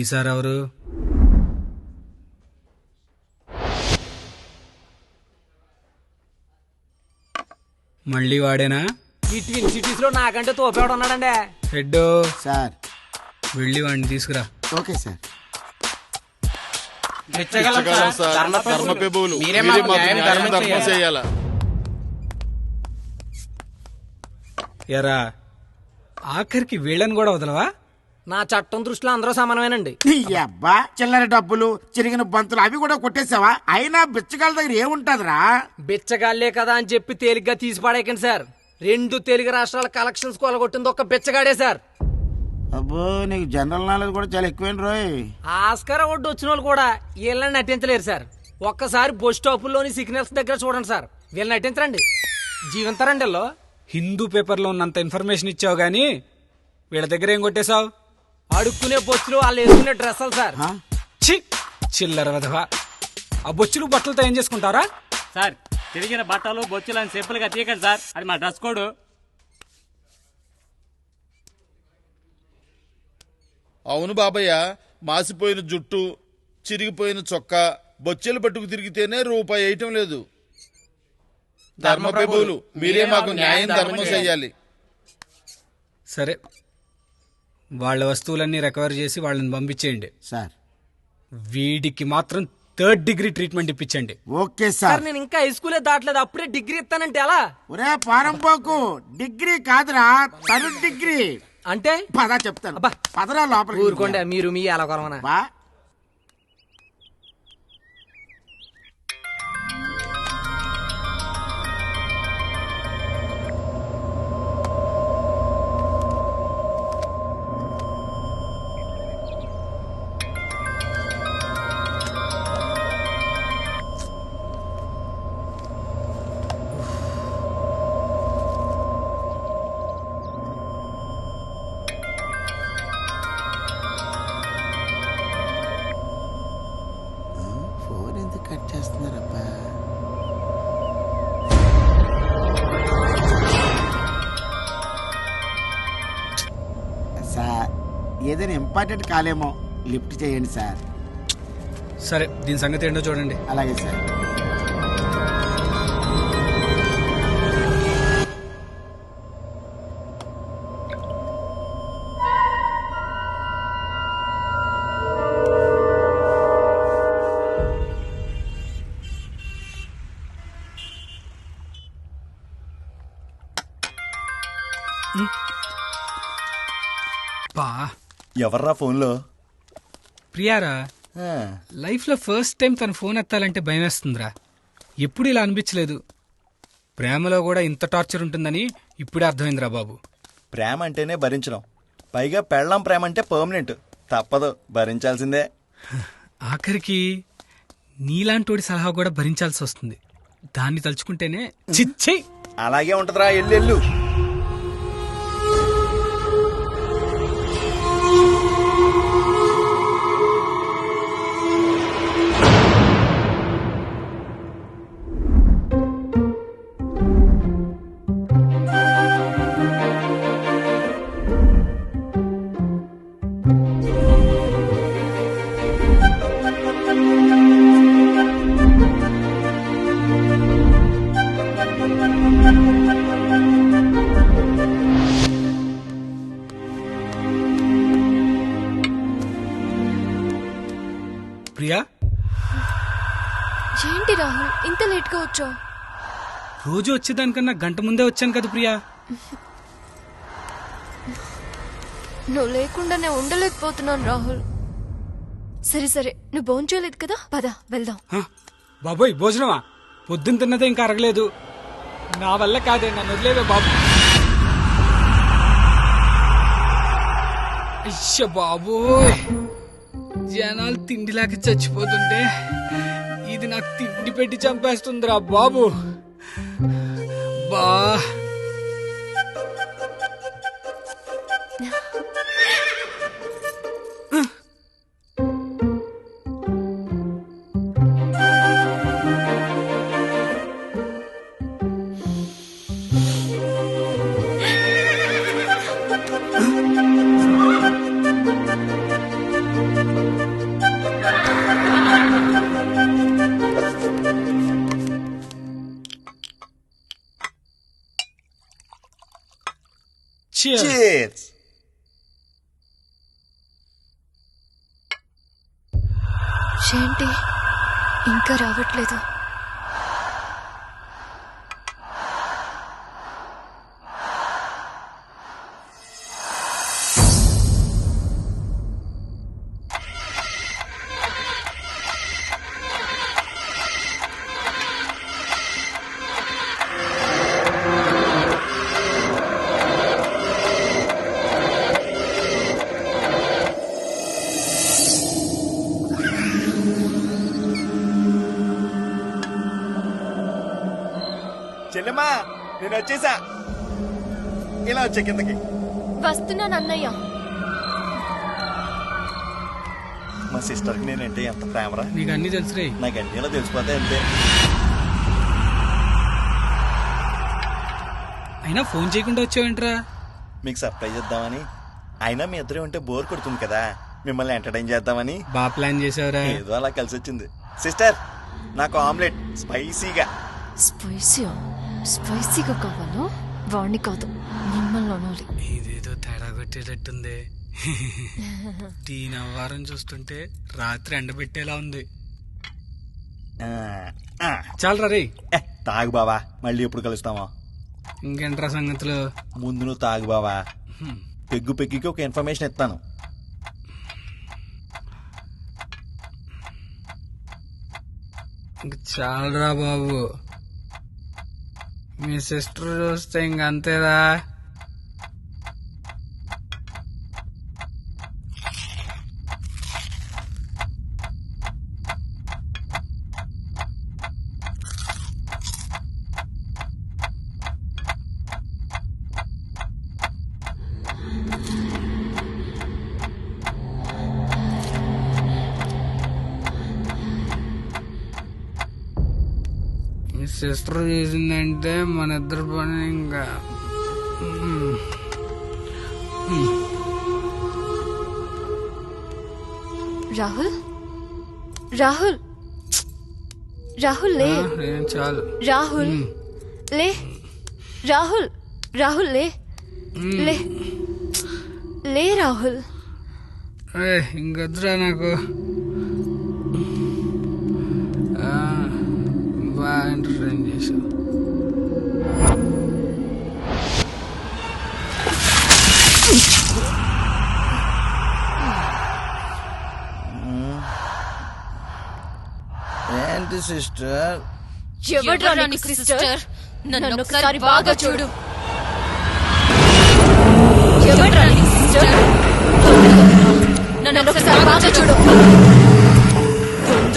ఈసారి ఎవరు? మళ్ళీ వాడేనా? ఈ ట్విన్ సిటీస్ లో నాకంటే తోపేవాడు ఉన్నాడండి. హెడ్ సార్, వెళ్ళి వాడిని తీసుకురా. Okay sir. ధర్మపేబువులు మీరే మాకు న్యాయం ధర్మం చేయాలా? ఎరా, ఆఖరికి వీళ్ళని కూడా వదలవా? నా చట్టం దృష్టిలో అందరూ సమానమేనండి. నీ అబ్బా, చిల్లర డబ్బులు, చిరిగిన బంతులు అవి కూడా కొట్టేసావా? అయినా బిచ్చగాళ్ళ దగ్గర ఏముంటదిరా? బిచ్చగాళ్లే కదా అని చెప్పి తేలిగ్గా తీసి పడేయకండి సార్. 2 తెలుగు రాష్ట్రాల కలెక్షన్స్ కొలగొట్టింది ఒక్క బిచ్చగాడే సార్. అబ్బో, నీకు జనరల్ నాలెడ్జ్ కూడా చాలా ఎక్కువేంటి రోయ్. ఆస్కార్ అవార్డు వచ్చిన వాళ్ళు కూడా వీళ్ళని నటించలేరు సార్. ఒక్కసారి బస్ స్టాపుల్లోని సిగ్నల్స్ దగ్గర చూడండి సార్, వీళ్ళని నటించరండి, జీవంతారండి. వీళ్ళు హిందూ పేపర్లో ఉన్నంత ఇన్ఫర్మేషన్ ఇచ్చావు గానీ వీళ్ళ దగ్గర ఏం కొట్టేశావు? అడుక్కునే బొచ్చులు, వాళ్ళు వేసుకునే డ్రెస్సులు సార్. ఛీ, చిల్లర వధవా. ఆ బొచ్చులు బట్టలతో ఏం చేసుకుంటారా సార్? తిరిగిన బట్టలు బొచ్చులని సింపుల్గా తీయకండి సార్, అది మా డ్రెస్ కోడ్. అవును బాబయ్య, మాసిపోయిన జుట్టు, చిరిగిపోయిన చొక్కా, బొచ్చెలు పట్టుకు తిరిగితేనే రూపాయి వేయటం లేదు. ధర్మప్రభువులు మీరే మాకు న్యాయం ధర్మం చెయ్యాలి. సరే, వాళ్ళ వస్తువులన్నీ రికవర్ చేసి వాళ్ళని పంపించేయండి సార్. వీడికి మాత్రం 3rd డిగ్రీ ట్రీట్మెంట్ ఇప్పించండి. Okay sir, sir. నేను ఇంకా హై స్కూలే దాటలేదు, అప్పుడే డిగ్రీ ఇస్తానంటే ఎలా? ఒరే పారంపోకు, డిగ్రీ కాదురా, 3rd డిగ్రీ. అంటే పదా చెప్తాను. పదరా లోపల. ఊరుకోండి మీరు, మీ ఎలా కొరమనా. బా, ఏదైనా ఇంపార్టెంట్ కాలేమో లిఫ్ట్ చేయండి సార్. సరే, దీని సంగతి ఏంటో చూడండి. అలాగే సార్. బా, ఎవర్రా ఫోన్లో? ప్రియారా. లైఫ్ లో ఫస్ట్ టైం తన ఫోన్ ఎత్తాలంటే భయం వేస్తుందిరా. ఎప్పుడు ఇలా అనిపించలేదు. ప్రేమలో కూడా ఇంత టార్చర్ ఉంటుందని ఇప్పుడే అర్థమైందిరా బాబు. ప్రేమ అంటేనే భరించడం, పైగా పెళ్ళం ప్రేమ అంటే పర్మనెంట్, తప్పదు, భరించాల్సిందే. ఆఖరికి నీలాంటోడి సలహా కూడా భరించాల్సి వస్తుంది. దాన్ని తలుచుకుంటేనే చిచ్చే. అలాగే ఉంటదిరా, ఎల్లెళ్ళు. ప్రియా, ఏంటి రాహుల్ ఇంత లేట్ గా వచ్చావు? రోజు వచ్చేదానికన్నా గంట ముందే వచ్చాను కదా ప్రియా. నువ్వు లేకుండా నేను ఉండలేకపోతున్నాను రాహుల్. సరే సరే, నువ్వు భోంచేయలేదు కదా, పద వెళ్దాం. బాబోయ్, భోజనమా? పొద్దున్న తిన్నదే ఇంకా అరగలేదు. నా వల్ల కాదే, నన్ను వదిలేవే బాబు. అయ్య బాబోయ్, జనాలు తిండిలాగా చచ్చిపోతుంటే ఇది నాకు తిండి పెట్టి చంపేస్తుందిరా బాబు. బా, Cheers. ఏంటి ఇంకా రావట్లేదు? చెల్లెమ్మా, నేను వచ్చేసా. ఇలా వచ్చా కిందకి. వస్తున్నాను అన్నయ్య. మా సిస్టర్ కి నేనంటే ఎంత ప్రేమరా. నీకు అన్ని తెలుసురే. నాకు అన్ని ఇలా తెలిసిపోతే అంతే. అయినా ఫోన్ చేయకుండా వచ్చావేంట్రా? మీకు సర్ప్రైజ్ ఇద్దామని. అయినా మీ ఇద్దరే ఉంటే బోర్ కొడుతుంది కదా, మిమ్మల్ని ఎంటర్టైన్ చేద్దామని. బాగా ప్లాన్ చేసావురా. ఏదో అలా కలిసి వచ్చింది. సిస్టర్, నాకు ఆమ్లెట్ స్పైసీగా. స్పైసీగా కావాలా? వాణ్ణి కాదు, మిమ్మల్ని అనాలి. ఇదేదో తేడా కొట్టేటట్టుంది. దీని అవ్వారం చూస్తుంటే రాత్రి ఎండబెట్టేలా ఉంది. చాలరా రే. తాగు బావా, మళ్ళీ ఎప్పుడు కలుస్తామో. ఇంకేంట్రా సంగతులు? ముందు నువ్వు తాగు బావా. పెగ్గుకి ఒక ఇన్ఫర్మేషన్ ఇస్తాను. ఇంక చాలరా బాబు, మీ సిస్టర్ చూస్తే ఇంక అంతేదా? మీ సిస్టర్ చేసిందంటే మన ఇద్దరు పని ఇంకా. రాహుల్ రాహుల్ రాహుల్ లే. చాలు రాహుల్ లే. రాహుల్ రాహుల్ లే. లే లే రాహుల్. ఇంకొద్దురా నాకు. బాగా ఎంటర్టైన్ చేశావు. ఏంటి సిస్టర్? ఎవడ్రా నీకు సిస్టర్? నన్ను ఒకసారి బాగా చూడు. ఎవడ్రా నీకు సిస్టర్? నన్ను ఒకసారి బాగా చూడు.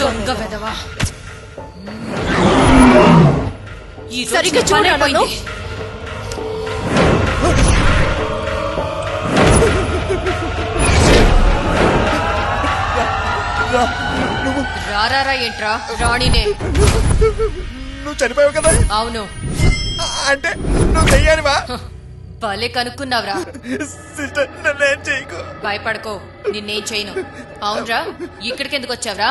దొంగ వెధవా. సరిగ్గా చూడరా. రారా ఏంట్రా? రాణినే. నువ్వు చనిపోయావు కదా? అవును. అంటే నువ్వు దెయ్యానివా? భలే కనుక్కున్నావురా. సిస్టర్ నన్నేం చేయకు. భయపడకో, నిన్నేం చేయను. అవునరా, ఇక్కడికి ఎందుకు వచ్చావురా?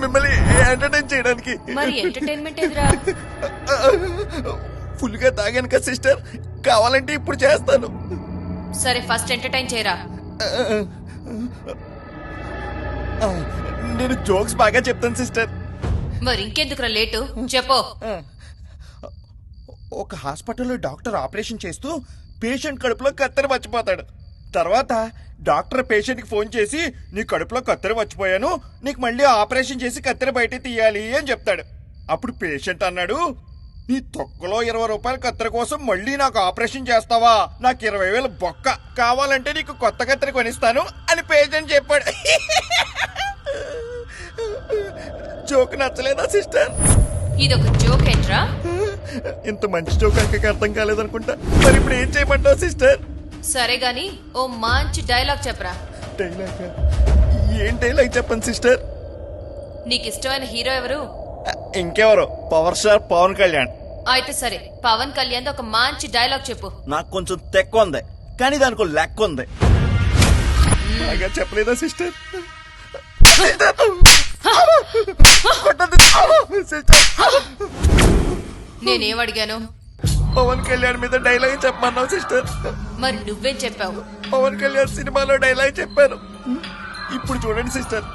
మిమ్మల్ని ఎంటర్టైన్ చేయడానికి. మరి ఎంటర్టైన్మెంట్ ఎదురా? ఫుల్ గా తాగాను కదా సిస్టర్, కావాలంటే ఇప్పుడు చేస్తాను. సరే ఫస్ట్ ఎంటర్టైన్ చేయరా. నేను జోక్స్ బాగా చెప్తాను సిస్టర్. మరి ఇంకెందుకురా లేటు, చెప్పు. ఒక హాస్పిటల్లో డాక్టర్ ఆపరేషన్ చేస్తూ పేషెంట్ కడుపులో కత్తెర మర్చిపోతాడు. తర్వాత డాక్టర్ పేషెంట్ కి ఫోన్ చేసి నీ కడుపులో కత్తెర మర్చిపోయాను, నీకు మళ్ళీ ఆపరేషన్ చేసి కత్తెర బయట తీయాలి అని చెప్తాడు. అప్పుడు పేషెంట్ అన్నాడు, నీ తొక్కలో 20 రూపాయల కత్తెర కోసం మళ్ళీ నాకు ఆపరేషన్ చేస్తావా? నాకు 20,000 బొక్క, కావాలంటే నీకు కొత్త కత్తెర కొనిస్తాను అని పేషెంట్ చెప్పాడు. జోక్ నచ్చలేదా సిస్టర్? ఇదొక జోక్ ఏంట్రా? ఇంత మంచి జోక్ అంకకి అర్థం కాలేదనుకుంటా. మరి ఇప్పుడు ఏం చేయమంటావు సిస్టర్? సరే గాని ఓ మంచి డైలాగ్ చెప్పరా. డైలాగ్? ఏం డైలాగ్ చెప్పండి సిస్టర్? నీకు ఇష్టమైన హీరో ఎవరు? ఇంకెవరు, పవర్ స్టార్ పవన్ కళ్యాణ్. అయితే సరే, పవన్ కళ్యాణ్ ఒక మంచి డైలాగ్ చెప్పు. నాకు కొంచెం తెక్క ఉంది, కానీ దానికి లెక్క ఉంది. బాగా చెప్పలేదా సిస్టర్? నేనేం అడిగాను? పవన్ కళ్యాణ్ మీద డైలాగ్ చెప్పమన్నావు సిస్టర్. మరి నువ్వేం చెప్పావు? పవన్ కళ్యాణ్ సినిమాలో డైలాగ్ చెప్పాను. ఇప్పుడు చూడండి సిస్టర్,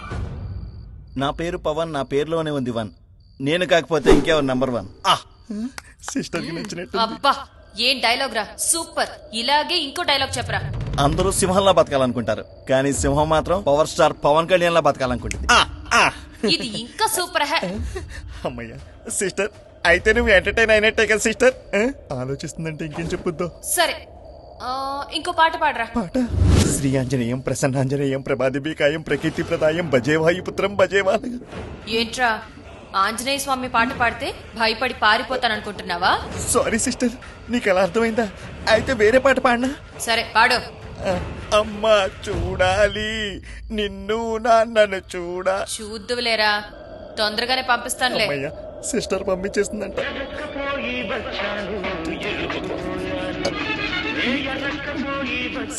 నా పేరు పవన్, నా పేరులోనే ఉంది 1, నేను కాకపోతే ఇంకెవరు నంబర్ 1. సిస్టర్ కి నచ్చినట్టు. అబ్బా ఏం డైలాగ్ రా, సూపర్. ఇలాగే ఇంకో డైలాగ్ చెప్పరా. అందరూ సింహంలా బతకాలనుకుంటారు, కానీ సింహం మాత్రం పవర్ స్టార్ పవన్ కళ్యాణ్ లా బతకాలనుకుంటుంది. ఇది ఇంకా సూపర్ హే. అమ్మయ్యా సిస్టర్, అయితే నువ్వు ఎంటర్టైన్ అయినట్టే కదా సిస్టర్? ఆలోచిస్తుందంటే ఇంకేం చెప్పుద్దో. సరే ఇంకో పాట పాడరా. పాట? శ్రీ ఆంజనేయం ప్రసన్నాంజనేయం ప్రభాదిబికాయం ప్రకీర్తి ప్రదాయం భజేవాయుపుత్రం భజేవా. ఏంట్రా, ఆంజనేయ స్వామి పాట పాడితే భయపడి పారిపోతాననుకుంటున్నావా? సారీ సిస్టర్, నీకు ఎలా అర్థమైందా? అయితే వేరే పాట పాడినా? సరే పాడు. అమ్మా చూడాలి నిన్ను నాన్నను చూడా. చూద్దువులేరా, తొందరగానే పంపిస్తానులే. సిస్టర్ పంపించేస్తుందంట.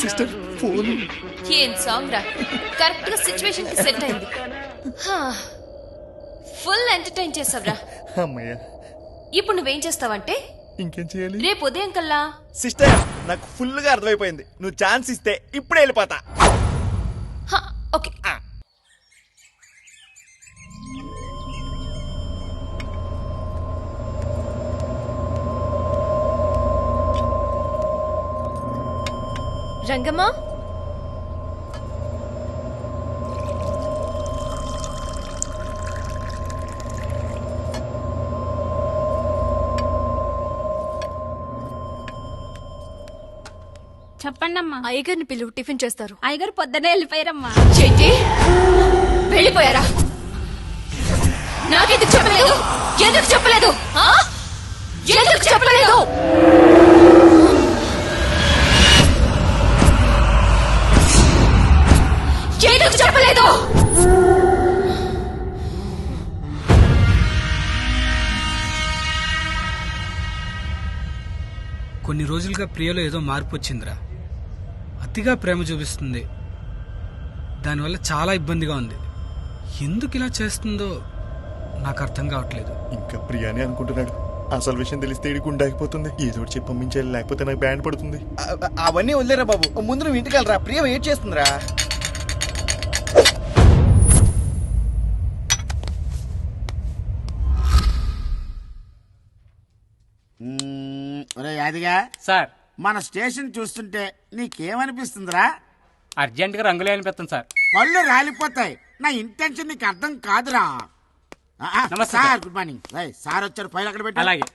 Sister phone. ఏం సాంగ్ రా, కరెక్ట్ గా సిచ్యువేషన్ కి సెట్ అయింది. ఫుల్ ఎంటర్టైన్ చేసావురా. అమ్మయ్య. ఇప్పుడు నువ్వేం చేస్తావంటే, ఇంకేం చేయాలి? రేపు ఉదయం కల్లా. సిస్టర్ నాకు ఫుల్ గా అర్థమైపోయింది, నువ్వు ఛాన్స్ ఇస్తే ఇప్పుడే వెళ్ళిపోతా. ఓకే. రంగమ్మా, చెప్పండి అమ్మా. అయ్యగారిని పిలువు, టిఫిన్ చేస్తారు. అయ్యగారు పొద్దునే వెళ్ళిపోయారమ్మా. చెట్టి వెళ్ళిపోయారా? నాకెందుకు చెప్పలేదు? ఎందుకు చెప్పలేదు? ఎందుకు చెప్పలేదు? ఎందుకు చెప్పలేదు? కొన్ని రోజులుగా ప్రియలో ఏదో మార్పు వచ్చిందిరా. అతిగా ప్రేమ చూపిస్తుంది. దానివల్ల చాలా ఇబ్బందిగా ఉంది. ఎందుకు ఇలా చేస్తుందో నాకు అర్థం కావట్లేదు. ఇంకా ప్రియానే అనుకుంటున్నాడు. అసలు విషయం తెలిస్తే ఇడి గుండాగిపోతుంది. ఏదో ఒకటి చెప్పి పంపించాలి, లేకపోతే నాకు బ్యాండ్ పడుతుంది. అవన్నీ వదిలేరా బాబు, ముందు నువ్వు ఇంటికి వెళ్ళరా. ప్రియ వెయిట్ చేస్తుందిరా. యాదిగా సార్, మన స్టేషన్ చూస్తుంటే నీకేమనిపిస్తుందిరా? అర్జెంట్ గా రంగులే అనిపిస్తుంది సార్. పళ్ళు రాలిపోతాయి. నా ఇంటెన్షన్ నీకు అర్థం కాదురా. నమస్తే సార్, గుడ్ మార్నింగ్. సార్ వచ్చారు, ఫైల్ అక్కడ పెట్టి. అలాగే.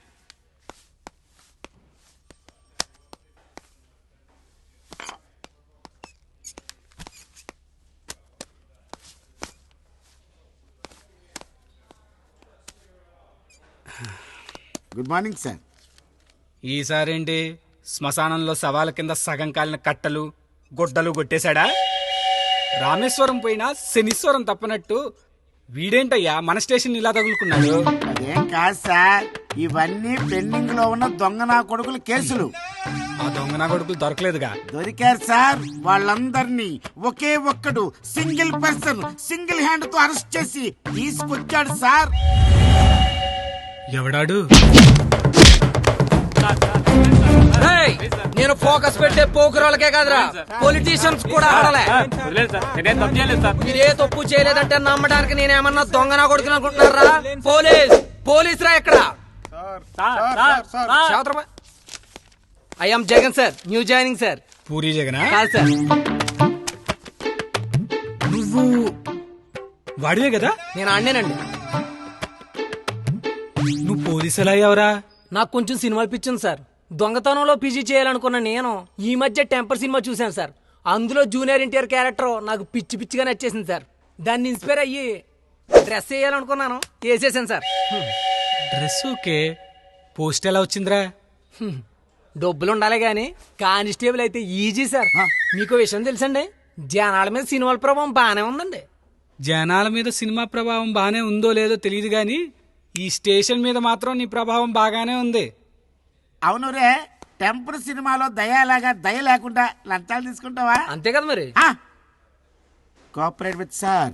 Good morning sir. ఈసారేంటి శ్మశానంలో శవాల కింద సగం కాలిన కట్టలు గుడ్డలు కొట్టేశాడా? రామేశ్వరం పోయినా శనీశ్వరం తప్పనట్టు వీడేంటయ్యా మన స్టేషన్ ఇలా తగులుకున్నాడు? అదేం కాదు సార్, ఇవన్నీ పెండింగ్ లో ఉన్న దొంగ నా కొడుకుల కేసులు. ఆ దొంగ నా కొడుకులు దొరకలేదుగా? దొరికారు సార్. వాళ్ళందరినీ ఒకే ఒక్కడు సింగిల్ పర్సన్ సింగిల్ హ్యాండ్ తో అరెస్ట్ చేసి తీసుకొచ్చాడు సార్. ఎవడాడు? నేను ఫోకస్ పెట్టే పోకురాలకే కాదురా, పొలిటీషియన్స్ కూడా ఆడలే. మీరే తప్పు చేయలేదంటే నమ్మడానికి నేనేమన్నా దొంగ నా కొడుకుని అనుకుంటున్నారా? పోలీస్ రా ఎక్కడ? I'm Jagan sir, new joining sir. Puri Jagan కాదు సార్. నువ్వు వాడివే కదా? నేను ఆడినేనండి. నువ్వు పోలీసు ఎలా అయ్యావురా? నాకు కొంచెం సినిమాలు పిచ్చింది సార్. దొంగతనంలో పీజీ చేయాలనుకున్న నేను ఈ మధ్య టెంపర్ సినిమా చూశాను సార్. అందులో జూనియర్ ఎన్టీఆర్ క్యారెక్టర్ నాకు పిచ్చి పిచ్చిగా నచ్చేసింది సార్. దాన్ని ఇన్స్పైర్ అయ్యి డ్రెస్ వేయాలనుకున్నాను, వేసేసాను సార్. డ్రెస్ ఓకే, పోస్ట్ ఎలా వచ్చిందిరా? డబ్బులు ఉండాలి గాని కానిస్టేబుల్ అయితే ఈజీ సార్. మీకు విషయం తెలుసండి, జనాల మీద సినిమాల ప్రభావం బాగానే ఉందండి. జనాల మీద సినిమా ప్రభావం బాగానే ఉందో లేదో తెలియదు గాని ఈ స్టేషన్ మీద మాత్రం నీ ప్రభావం బాగానే ఉంది. అవును రే, టెంపర్ సినిమాలో దయలాగా దయ లేకుండా లంచాలు తీసుకుంటావా? అంతే కదా మరి. Cooperate with sir.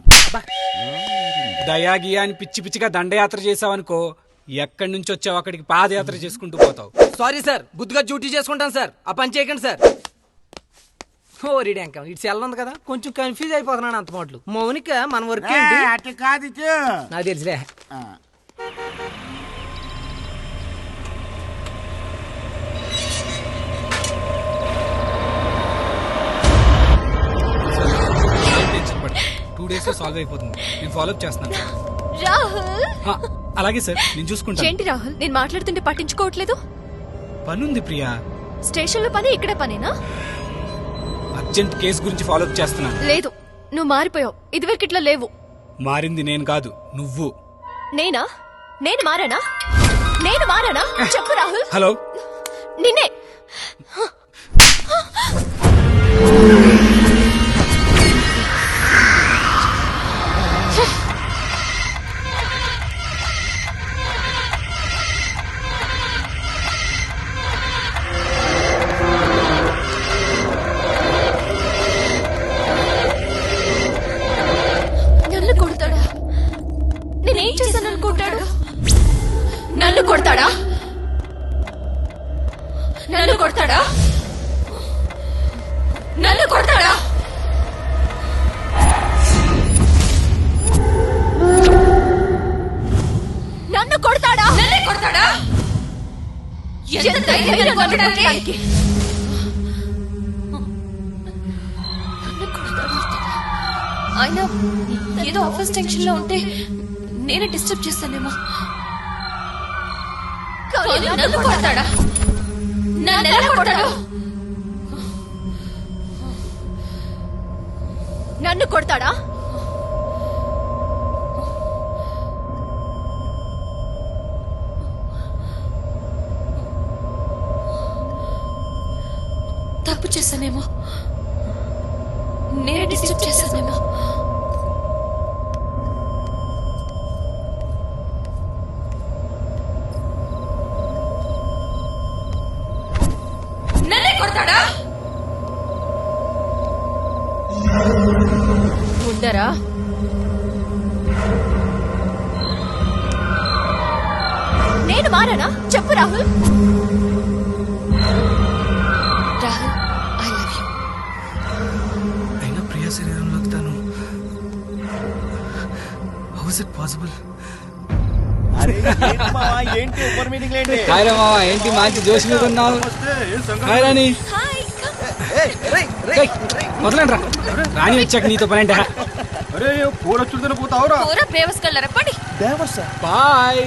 దయా గియా అని పిచ్చి పిచ్చిగా దండయాత్ర చేసావనుకో, ఎక్కడి నుంచి వచ్చావు అక్కడికి పాదయాత్ర చేసుకుంటూ పోతావు. సారీ సార్, బుద్ధిగా డ్యూటీ చేసుకుంటాను సార్. ఆ పని చేయకండి సార్. ఓ రీడ్యాంక ఇటు సెల్ ఉంది కదా, కొంచెం కన్ఫ్యూజ్ అయిపోతున్నాను అంత మాటలు. మౌనిక మన వర్క్ ఏంటి? అటు కాదు, నాకు తెలుసులే. టూ డేస్ లో సాల్వ్ అయిపోతుంది. నేను ఫాలో అప్ చేస్తున్నాను. రాహుల్. అలాగే సార్, నేను చూసుకుంటాను. ఏంటి రాహుల్, నేను మాట్లాడుతుంటే పట్టించుకోవట్లేదు? పనుంది ప్రియా. స్టేషన్ లో పని, ఇక్కడే పనేనా? అర్జెంట్ కేసు గురించి ఫాలో అప్ చేస్తున్నాను. లేదు, నువ్వు మారిపోయావు. ఇదివరకు ఇట్లా లేవు. మారింది నేను కాదు, నువ్వు. నేనా? నేను మారానా? నేను మారానా? చెప్పు రాహుల్. హలో, నిన్నే. నన్ను కొడతాడా? నేనేం చేశాను అనుకుంటాడు? నన్ను కొడతాడా? నన్ను కొడతాడా? నన్ను కొడతాడా? నన్ను కొడతాడా? నన్ను కొడతాడా? ఎంత ధైర్యం నన్ను కొట్టడానికి? ఆయన ఏదో ఆఫీస్ టెన్షన్ లో ఉంటే నేనే డిస్టర్బ్ చేస్తానేమో. నన్ను కొడతాడా? నన్ను ఎలా కొడతాడు? నన్ను కొడతాడా? తప్పు చేశానేమో, నేనే డిస్టర్బ్ చేశానేమో. నన్నే కొడతాడా? ఉండరా? నేను మారానా? చెప్పు Rahul. Rahul, I love you. అయినా ప్రియా శరీరంలోకి తను హౌ ఇస్ ఇట్ పాసిబుల్? ఏంటి ఓవర్ మీటింగ్ ఏంటి? హాయ్ రా మావా, ఏంటి మంచి జోష్ మీద ఉన్నావు? హాయ్ రాణి. మొదలండి రా. రాణి వచ్చాక నీతో పని అంటే అరే పూల చుడుతున్న పోతావురా? పూరా బేవస్ కళ్ళరా పడి. దేవర్సా? బాయ్.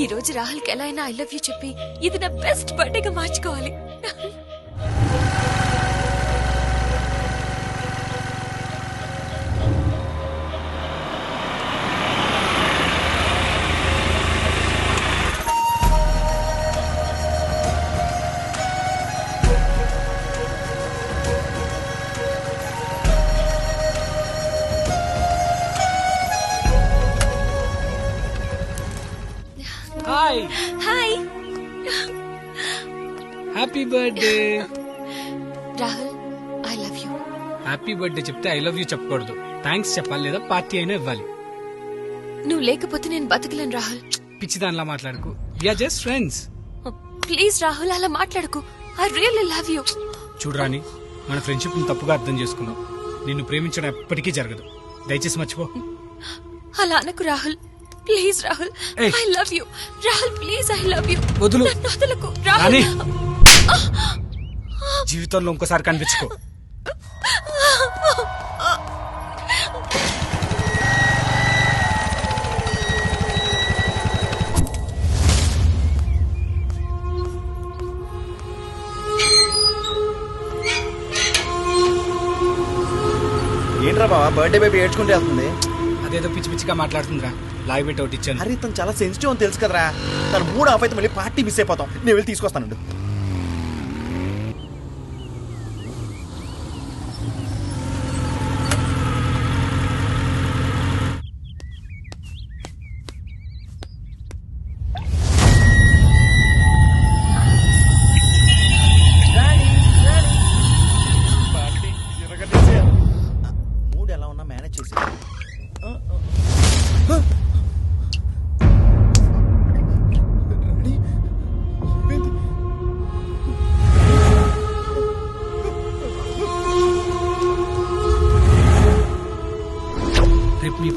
ఈ రోజు రాహుల్కి ఎలా అయినా ఐ లవ్ యూ చెప్పి ఇది నా బెస్ట్ బర్త్డేగా మార్చుకోవాలి. Hi. Hi. Happy birthday. Rahul, I love you. Happy birthday చెప్తే ఐ లవ్ యూ చెప్పకూడదు. థ్యాంక్స్ చెప్పాలి, లేదా పార్టీ అయినా ఇవ్వాలి. నువ్వు లేకపోతే నేను బతకలేను రాహుల్. పిచ్చి దానిలా మాట్లాడుకు. We are just friends. Please Rahul, అలా మాట్లాడకు. I really love you. చూడరాని, మన ఫ్రెండ్షిప్ ని తప్పుగా అర్థం చేసుకున్నావు. నిన్ను ప్రేమించడం ఎప్పటికీ జరగదు. దయచేసి మర్చిపో. అలా అనకు Rahul. Please Rahul, I love you. Rahul please, I love you. వదులు. నన్ను వదలకు రాహుల్. జీవితంలో ఇంకోసారి కనిపించుకో. ఏంట్రా బావా, బర్త్డే బేబీ ఏడ్చుకుంటే వెళ్తుంది? అదేదో పిచ్చి పిచ్చిగా మాట్లాడుతుందిరా. లాగ్ పెట్టి ఒకటి ఇచ్చాను. అరే తను చాలా సెన్సిటివ్ అని తెలుసు కదరా. తను మూడు ఆఫ్ అయితే మళ్ళీ పార్టీ మిస్ అయిపోతాం. నేను వెళ్ళి తీసుకొస్తాను.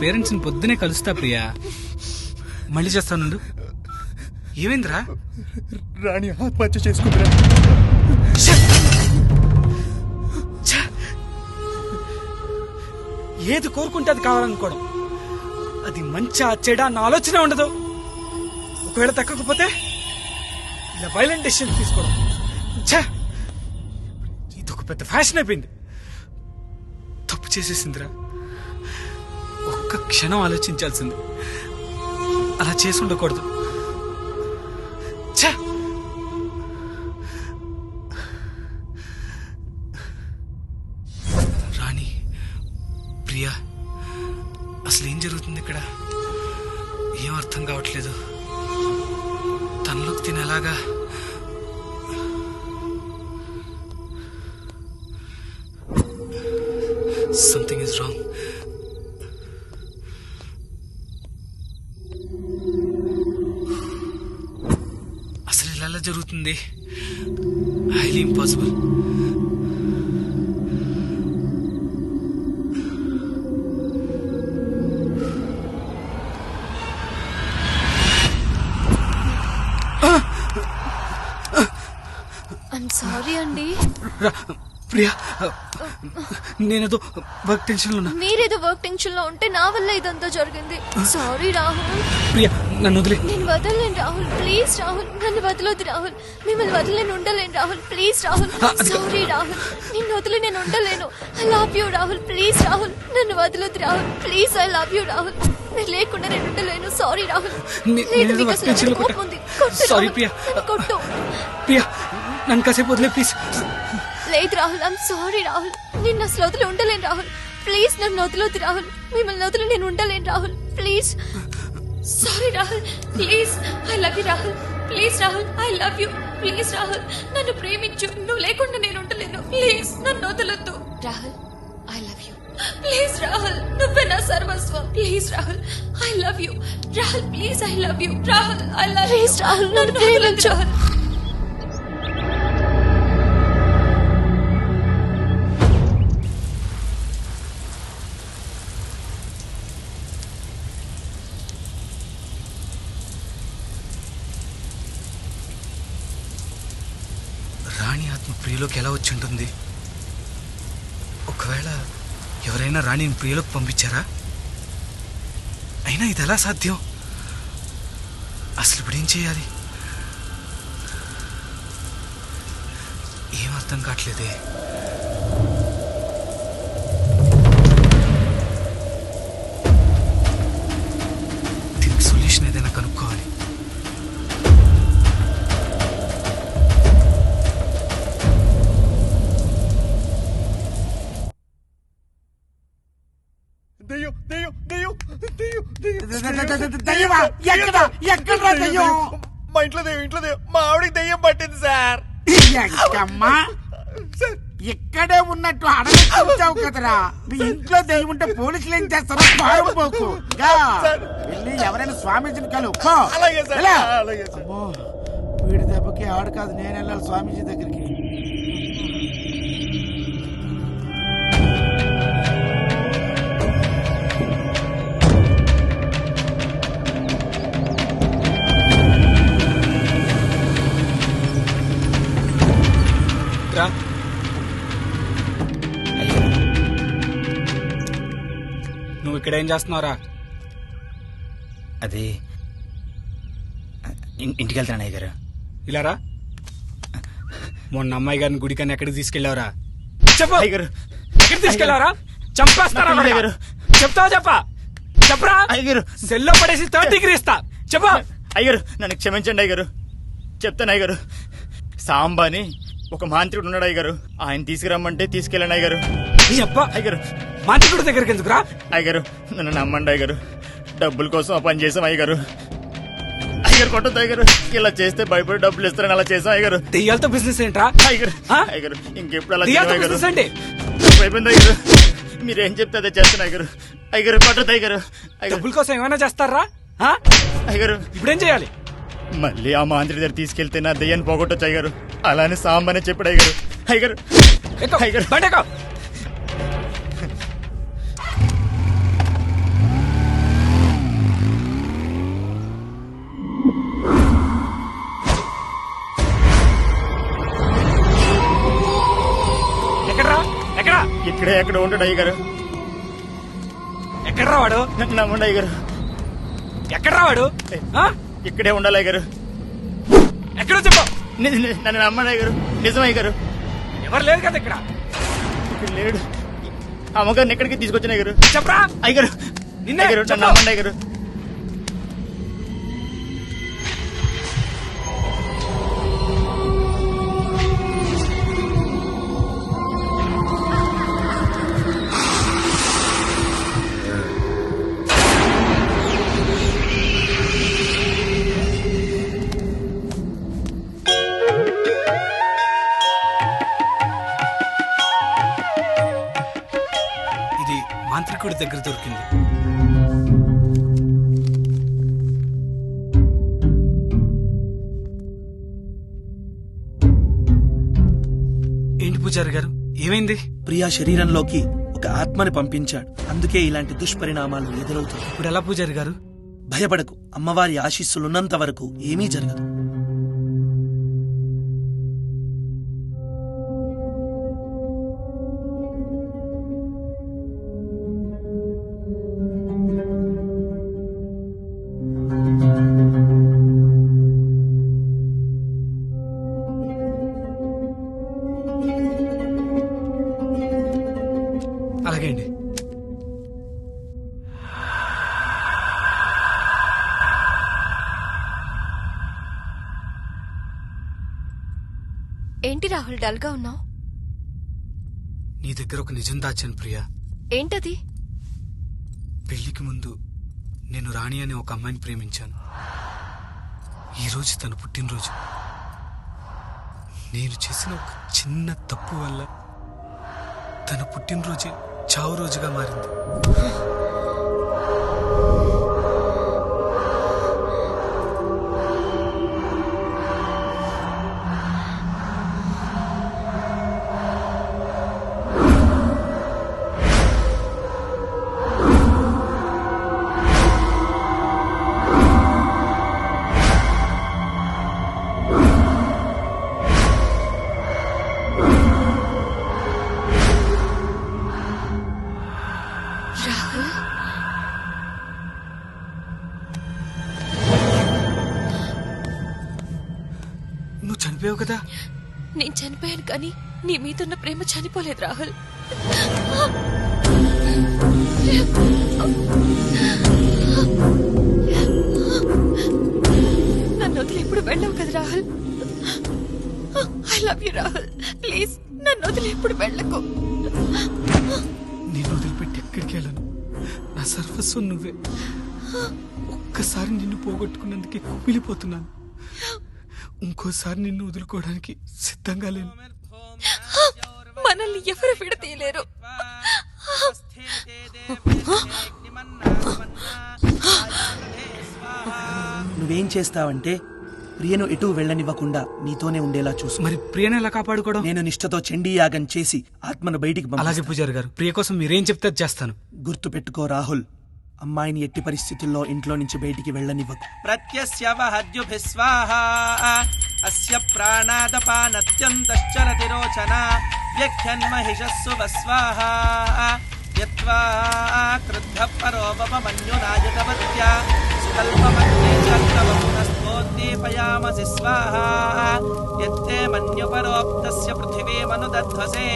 పేరెంట్స్ ని పొద్దునే కలుస్తా ప్రియా. మళ్ళీ చేస్తానుండు. ఏమైందిరా? రాణి ఆత్మహత్య చేసుకుందిరా. ఏది కోరుకుంటే అది కావాలనుకోవడం, అది మంచి చెడ అన్న ఆలోచన ఉండదు. ఒకవేళ తగ్గకపోతే ఇలా వైలెంట్ డెసిషన్ తీసుకోవడం, ఇది ఒక పెద్ద ఫ్యాషన్ అయిపోయింది. తప్పు చేసేసిందిరా. ఒక్క క్షణం ఆలోచించాల్సింది. అలా చేసి ఉండకూడదు. రాణి, ప్రియా, అసలు ఏం జరుగుతుంది ఇక్కడ? ఏం అర్థం కావట్లేదు. తనలోకి తినేలాగా సంథింగ్ ఇస్ రాంగ్. అసలు ఇలా జరుగుతుంది? Highly impossible. ఐమ్ సారీ అండి. ప్రియా, నేనేదో వర్క్ టెన్షన్ లో ఉన్నా. మీరేదో వర్క్ టెన్షన్ లో ఉంటే నా వల్ల ఇదంతా జరిగింది. సారీ రాహుల్. ప్రియా, నన్ను వదిలే. నేను వదలలేను రాహుల్. ప్లీజ్ రాహుల్, నన్ను వదలొద్దు రాహుల్. మిమ్మల్ని వదిలేను ఉండలేను రాహుల్. ప్లీజ్ రాహుల్. సారీ రాహుల్, నిన్ను వదిలి నేను ఉండలేను. I love you Rahul. Please Rahul, నన్ను వదలొద్దు Rahul. Please, I love you Rahul. నేను లేకుండా నేను ఉండలేను. సారీ రాహుల్. లేదు, నీకు అసలు ఎంత కోపం ఉంది. కొట్టు సారీ రాహుల్. ప్రియా. కొట్టు ప్రియా, నన్ను కాసేపు వదిలే ప్లీజ్. లేదు రాహుల్, ఐమ్ సారీ రాహుల్. నిన్ను అసలు వదిలి ఉండలేను రాహుల్. ప్లీజ్, నన్ను వదలొద్దు రాహుల్. మిమ్మల్ని వదిలి నేను ఉండలేను Rahul. Please. Sorry Rahul, please, I love you Rahul. Please Rahul, I love you. Please Rahul, నన్ను ప్రేమించు. నువ్వు లేకుండా నేను ఉండలేను. ప్లీజ్, నన్ను వదలొద్దు. Rahul, I love you. Please Rahul, నువ్వే నా సర్వస్వం. Please Rahul, I love you. Rahul, please, I love you. Rahul, I love you. Please Rahul, నన్ను ప్రేమించు. రాహుల్. రాణి ఆత్మ ప్రియలోకి ఎలా వచ్చి ఉంటుంది? ఒకవేళ ఎవరైనా రాణిని ప్రియలోకి పంపించారా? అయినా ఇది ఎలా సాధ్యం? అసలు ఇప్పుడు ఏం చేయాలి? ఏం అర్థం కావట్లేదే. దీనికి సొల్యూషన్ ఏదైనా కనుక్కోవాలి. ఎక్కడ్రా దెయ్యం? మా ఇంట్లో దెయ్యం. మా ఆవిడకి దెయ్యం పట్టింది సార్. అమ్మా, ఇక్కడే ఉన్నట్టు అడవి కూర్చావు కదరా. మీ ఇంట్లో దెయ్యం ఉంటే పోలీసులు ఏం చేస్తారో పారిపోకు. వెళ్ళి ఎవరైనా స్వామీజీని కలు. వీడి దెబ్బకి ఆడు కాదు, నేను వెళ్ళాలి స్వామీజీ దగ్గరికి. నువ్వు ఇక్కడ ఏం చేస్తున్నావురా? అది ఇంటికి వెళ్తాను అయ్య గారు. ఇలా రా. మొన్న అమ్మాయి గారిని గుడికని ఎక్కడికి తీసుకెళ్లావరా? చెప్పు. ఎక్కడికి తీసుకెళ్లావరా? చంపేస్తారా గారు? చెప్తావా? చెప్పరా? అయ్యగారు, సెల్లో పడేసి 3rd డిగ్రీ ఇస్తా. చెప్పు. అయ్యగారు, నన్ను క్షమించండి అయ్యగారు. చెప్తాను అయ్యగారు. సాంబాని ఒక మాంత్రికుడు ఉన్నాడు అయ్యగారు. ఆయన తీసుకురమ్మంటే తీసుకెళ్ళండి అయ్యగారు. అయ్యగారు, మాంత్రికుడి దగ్గరికి ఎందుకురా? అయ్యగారు, నన్ను నమ్మండి అయ్యగారు. డబ్బుల కోసం ఆ పని చేసాం అయ్యగారు. అయ్యగారు కొట్టద్దు అయ్యగారు. ఇలా చేస్తే భయపడి డబ్బులు ఇస్తారని అలా చేసాం అయ్యగారు. దెయ్యాలతో బిజినెస్ ఏంట్రా? అయ్యగారు, ఇంకెప్పుడు అలా అంటే అయిపోయింది అయ్యగారు. మీరేం చెప్తే అదే చేస్తాను అయ్యగారు. అయ్యగారు కొట్టద్దు అయ్యగారు. డబ్బుల కోసం ఏమైనా చేస్తారా? అయ్యగారు, ఇప్పుడేం చేయాలి? మళ్ళీ ఆ మాంత్రి దగ్గర తీసుకెళ్తే నా దెయ్యాన్ని పోగొట్టొచ్చు అయ్యగారు. అలానే సాంబనే చెప్పాడు అయ్యగారు. అయ్యగారు, అయ్యగారు ఇక్కడే ఎక్కడ ఉంటాడు అయ్యగారు. ఎక్కడ రావాడు? నమ్మండి అయ్యగారు. ఎక్కడ రావాడు? ఇక్కడే ఉండాలి అయ్యగారు. ఎక్కడో చెప్పు. నన్ను నమ్మండి అయ్యగారు. నిజం అయ్యగారు. ఎవరు లేదు కదా ఇక్కడ. ఇక్కడ లేడు. అమ్మగారిని ఎక్కడికి తీసుకొచ్చిన అయ్యగారు. చెప్పరా అయ్యగారు. నిన్నే అయ్యగారు నన్ను నమ్మండి అయ్యగారు. ఇది మాంత్రికుడి దగ్గర దొరికింది. ఏంటి పూజారి గారు, ఏమైంది? ప్రియా శరీరంలోకి ఒక ఆత్మని పంపించాడు. అందుకే ఇలాంటి దుష్పరిణామాలు ఎదురవుతాయి. ఇప్పుడు ఎలా పూజారి గారు? భయపడకు, అమ్మవారి ఆశీస్సులున్నంత వరకు ఏమీ జరగదు. అలాగే అండి. ఏంటి రాహుల్ డల్గా ఉన్నావు? నీ దగ్గర ఒక నిజం దాచాను ప్రియా. ఏంటది? పెళ్లికి ముందు నేను రాణి అనే ఒక అమ్మాయిని ప్రేమించాను. ఈరోజు తన పుట్టినరోజు. నేను చేసిన ఒక చిన్న తప్పు వల్ల తన పుట్టినరోజే చావు రోజుగా మారింది. నువ్వు చనిపోయావు కదా? నేను చనిపోయాను కానీ నీ మీదున్న ప్రేమ చనిపోలేదు రాహుల్. నన్ను వదిలి ఎప్పుడు వెళ్ళావు కదా Rahul. I love you Rahul. Please నన్ను వదిలి ఎప్పుడు వెళ్ళకు. నేను వదిలిపెట్టి ఎక్కడికి వెళ్ళను. నా సర్వస్వం నువ్వే. ఒక్కసారి నిన్ను పోగొట్టుకున్నందుకే కుమిలిపోతున్నాను. ఇంకోసారి నిన్ను వదులుకోవడానికి సిద్ధంగా లేను. మనల్ని ఎవరు విడతీయలేరు. నువ్వేం చేస్తావంటే ప్రియను ఎటూ వెళ్ళనివ్వకుండా నీతోనే ఉండేలా చూసు. మరి ప్రియను ఎలా కాపాడుకోవడం? నేను నిష్ఠతో చండీ యాగం చేసి ఆత్మను బయటికి పంపిస్తాను. అలాగే పూజారి గారు, ప్రియ కోసం మీరేం చెప్తే చేస్తాను. గుర్తు పెట్టుకో రాహుల్, అమ్మాయిని ఎట్టి పరిస్థితుల్లో ఇంట్లో నుంచి బయటికి వెళ్ళనివ్వకు. ప్రత్యస్యవహద్యుభిస్వాహ అస్య ప్రాణాదపానత్యంతశ్చరతి రోచన వ్యఖ్యన్మహిషస్సు వస్వాహ యత్వా క్రుద్ధ పరోపమన్యునాయకవత్య సుకల్పమగ్నే చర్తవపునస్తోద్దీపయామసి స్వాహ యత్తే మన్యుపరోక్తస్య పృథివీమనుదధ్వసే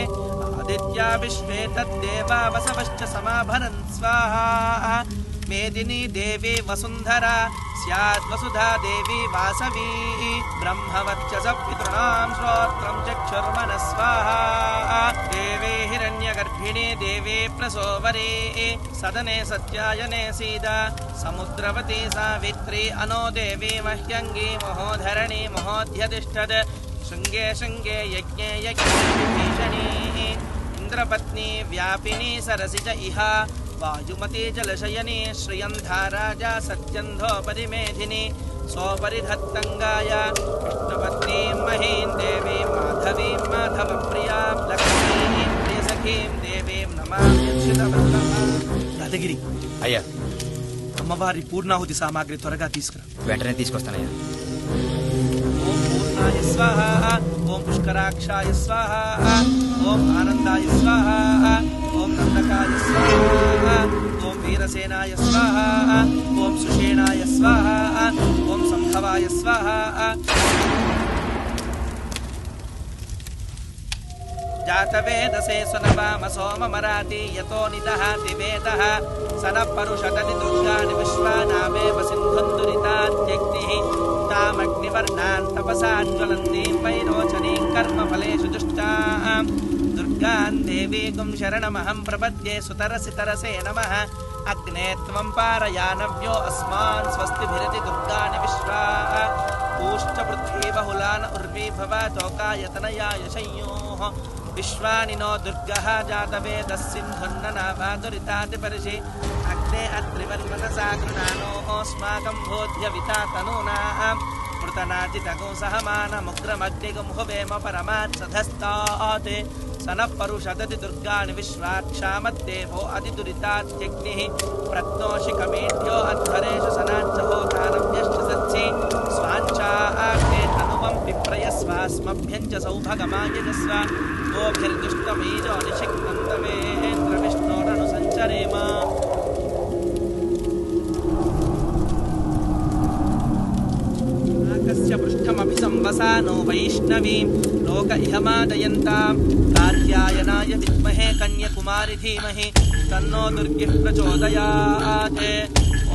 ఆదిత్యా విశ్వే తద్దేవా వసవశ్చ సమాభరన్ స్వాహా మేదినీ దేవి వసుంధరా స్యాద్ వసుధా దేవి వాసవీ బ్రహ్మవర్చస పితృణాం శ్రోత్రం చక్షుర్మన స్వాహా దేవే హిరణ్యగర్భిణీ దేవే ప్రసోవరే సదనే సత్యాయనే సీద సముద్రవతి సావిత్రి అనో దేవి మహ్యంగీ మహోధరణి మహోధ్యతిష్టద్ శృంగే శృంగే యజ్ఞే యజ్ఞే విభీషణీ ఇంద్రపత్ని వ్యాపిని సరసిజ ఇహ వాయుమతి జలశయని శ్రియంధారాజా సత్యంధోపరి మేధిని సోపరిధత్తంగాయ విష్ణుపత్ని మహీం దేవీం మాధవీం మాధవ ప్రియాం లక్ష్మీం ప్రియసఖీం దేవీం నమామ్యచ్యుతవల్లభాం. రాధగిరి అయ్యా, అమ్మవారి పూర్ణాహుతి సామాగ్రి త్వరగా తీసుకురా. వెంటనే తీసుకొస్తానయ్యా. ఓం పూర్ణాయ స్వాహ ఓం పుష్కరాక్షాయ స్వాహ, ఓం ఆనందాయ స్వాహ, ఓం నందకాయ స్వాహ, ఓం వీరసేనాయ స్వాహ, ఓం సుషేణాయ స్వాహ, ఓం సంభవాయ స్వాహ. జాతవేదసే సునవామ సోమమరాతి యతో నిదహాతి వేదః సనః పరుషదతి దుర్గాని విశ్వానామేవ సింధుందురితాత్యగ్నిః తామగ్నివర్ణాన్ తపసా జ్వలంతీం వైరోచనీం కర్మఫలేషు దుష్టాం దుర్గాన్ దేవీగుం శరణమహం ప్రపద్యే సుతరసి తరసే నమః అగ్నే త్వం పారయానవ్యో అస్మాన్ స్వస్తిభిరతి దుర్గాని విశ్వా పూష్ట పృథ్వీ బహుళాన ఉర్వీ భవతోకాయతనయాయ సంయోః విశ్వాని నో దుర్గః జాతవేదః సింధున్ననాభాదురితాదిపరిషి అగ్నే అత్రివర్మనసా గృణానోస్మాకం భోధ్యవితా తనూనాం మృతనాజితగో సహమానముగ్రమగ్నిగం హువేమ పరమాత్సధస్తాత్ సనః పరుషదతి దుర్గాని విశ్వాక్షామద్దేవో అతిదురితాత్యగ్నిః ప్రత్నోషికమేఢ్యో అధ్వరేషు సనాచ్చహోతానవ్యశ్చ సత్సి స్వాంచాగ్నే తనువం పిప్రయస్వాస్మభ్యం చ సౌభగమాయజస్వ గోభిర్దుష్టమీజో నిషిక్తం తవేంద్ర విష్ణోరను సంచరేమ. పృష్ఠమభిసంవసానో వైష్ణవీం లోక ఇహమాదయంతాం కాత్యాయనాయ విద్మహే కన్యకుమారి ధీమహి తన్నో దుర్గిః ప్రచోదయాత్.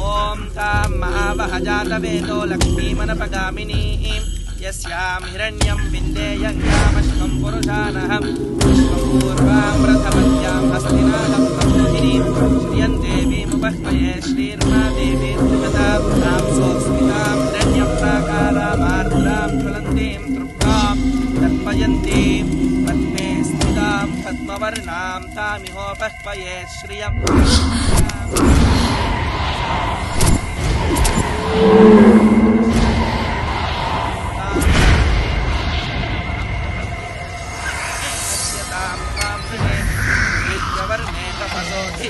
ఓం తాం మహావహ జాతవేదో లక్ష్మీమనపగామినీం యస్యాం హిరణ్యం విందేయం యామశ్వం పురుషానహం విశ్వం పూర్వాం ప్రథమత్యాం హస్తినాదం ప్రబోధినీం శ్రియం దేవీముపహ్వయే శ్రీర్మా దేవీర్మృగతాం తాం సోస్మితాం హిరణ్యం ప్రాకారామార్ద్రాం జ్వలంతీం తృప్తాం తర్పయంతీం పద్మే స్థితాం పద్మవర్ణాం తామిహోపహ్వయే శ్రియం.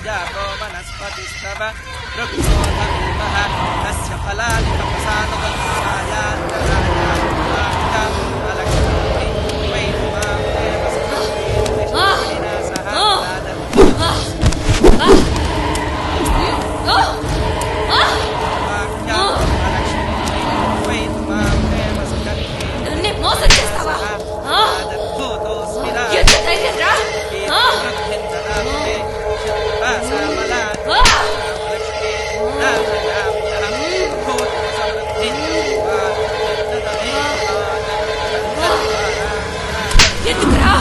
జాతో వనస్పతిస్తవ వృక్షోధమీవః తస్య ఫలాని నన్నే మోసం చేస్తావా? ఎంత ధైర్యం రా? ఎందుకురా?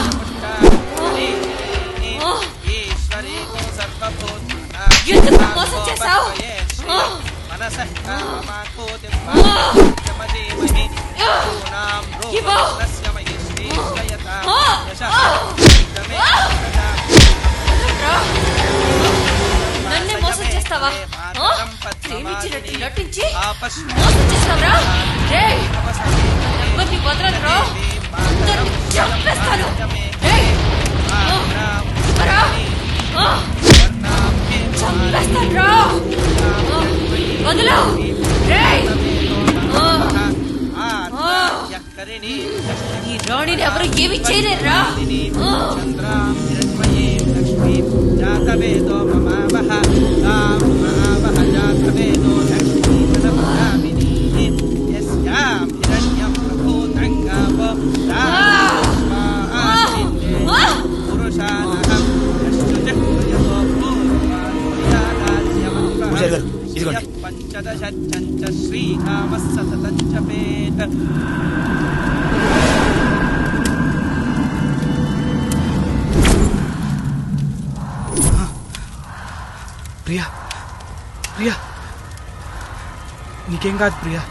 ఎందుకు మోసం చేశావు? నన్నే మోసం చేస్తావా? ప్రేమించినట్టు నటించి మోసం చేస్తావరా? ఎవరిని వదలరా? అందరిని చంపేస్తాను. చంపేస్తాను. వదలు. ఈ రాణిని ఎవరు ఏమి చేయలేరురా. జాతవేదో మమావహ తాం మహావహ జాతవేదో లక్ష్మీమనపగామినీ యస్యాం హిరణ్యం ప్రభూతం గావో పురుషానహం యశ్చుజః పూర్వాన్ పంచదశ శ్రీకామः సతతం జపేత్. ప్రియా, ప్రియా, నీకేం కాదు ప్రియా.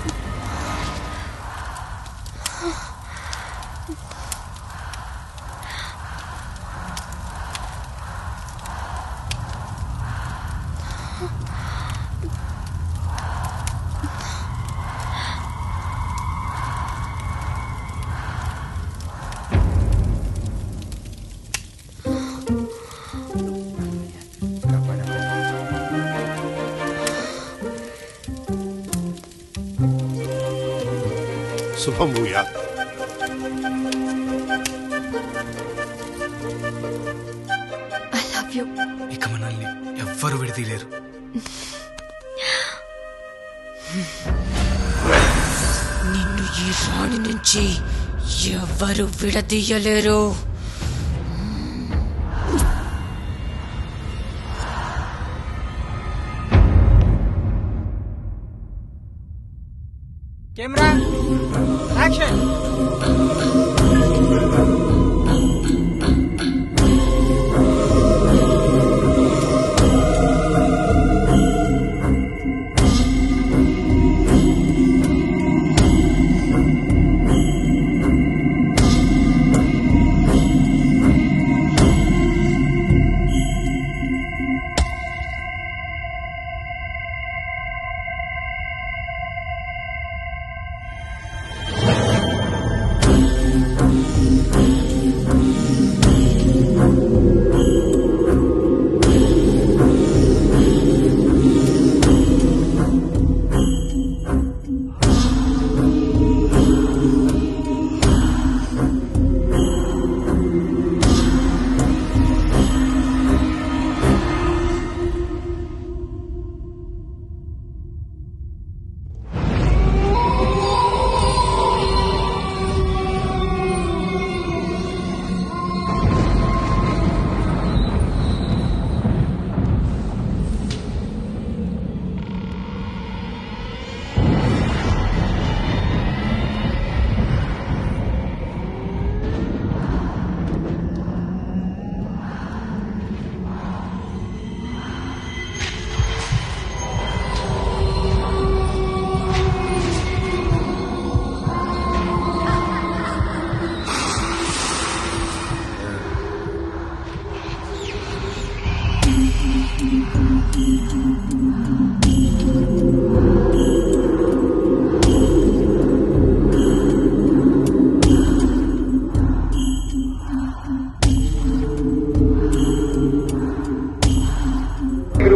శుభం భూయాత్. ఎవ్వరు విడదీయలేరు. నిన్ను ఈ రాణి నుంచి ఎవ్వరు విడదీయలేరు. Camera action.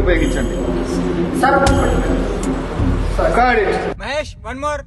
ఉపయోగించండి. మహేష్ 1 more.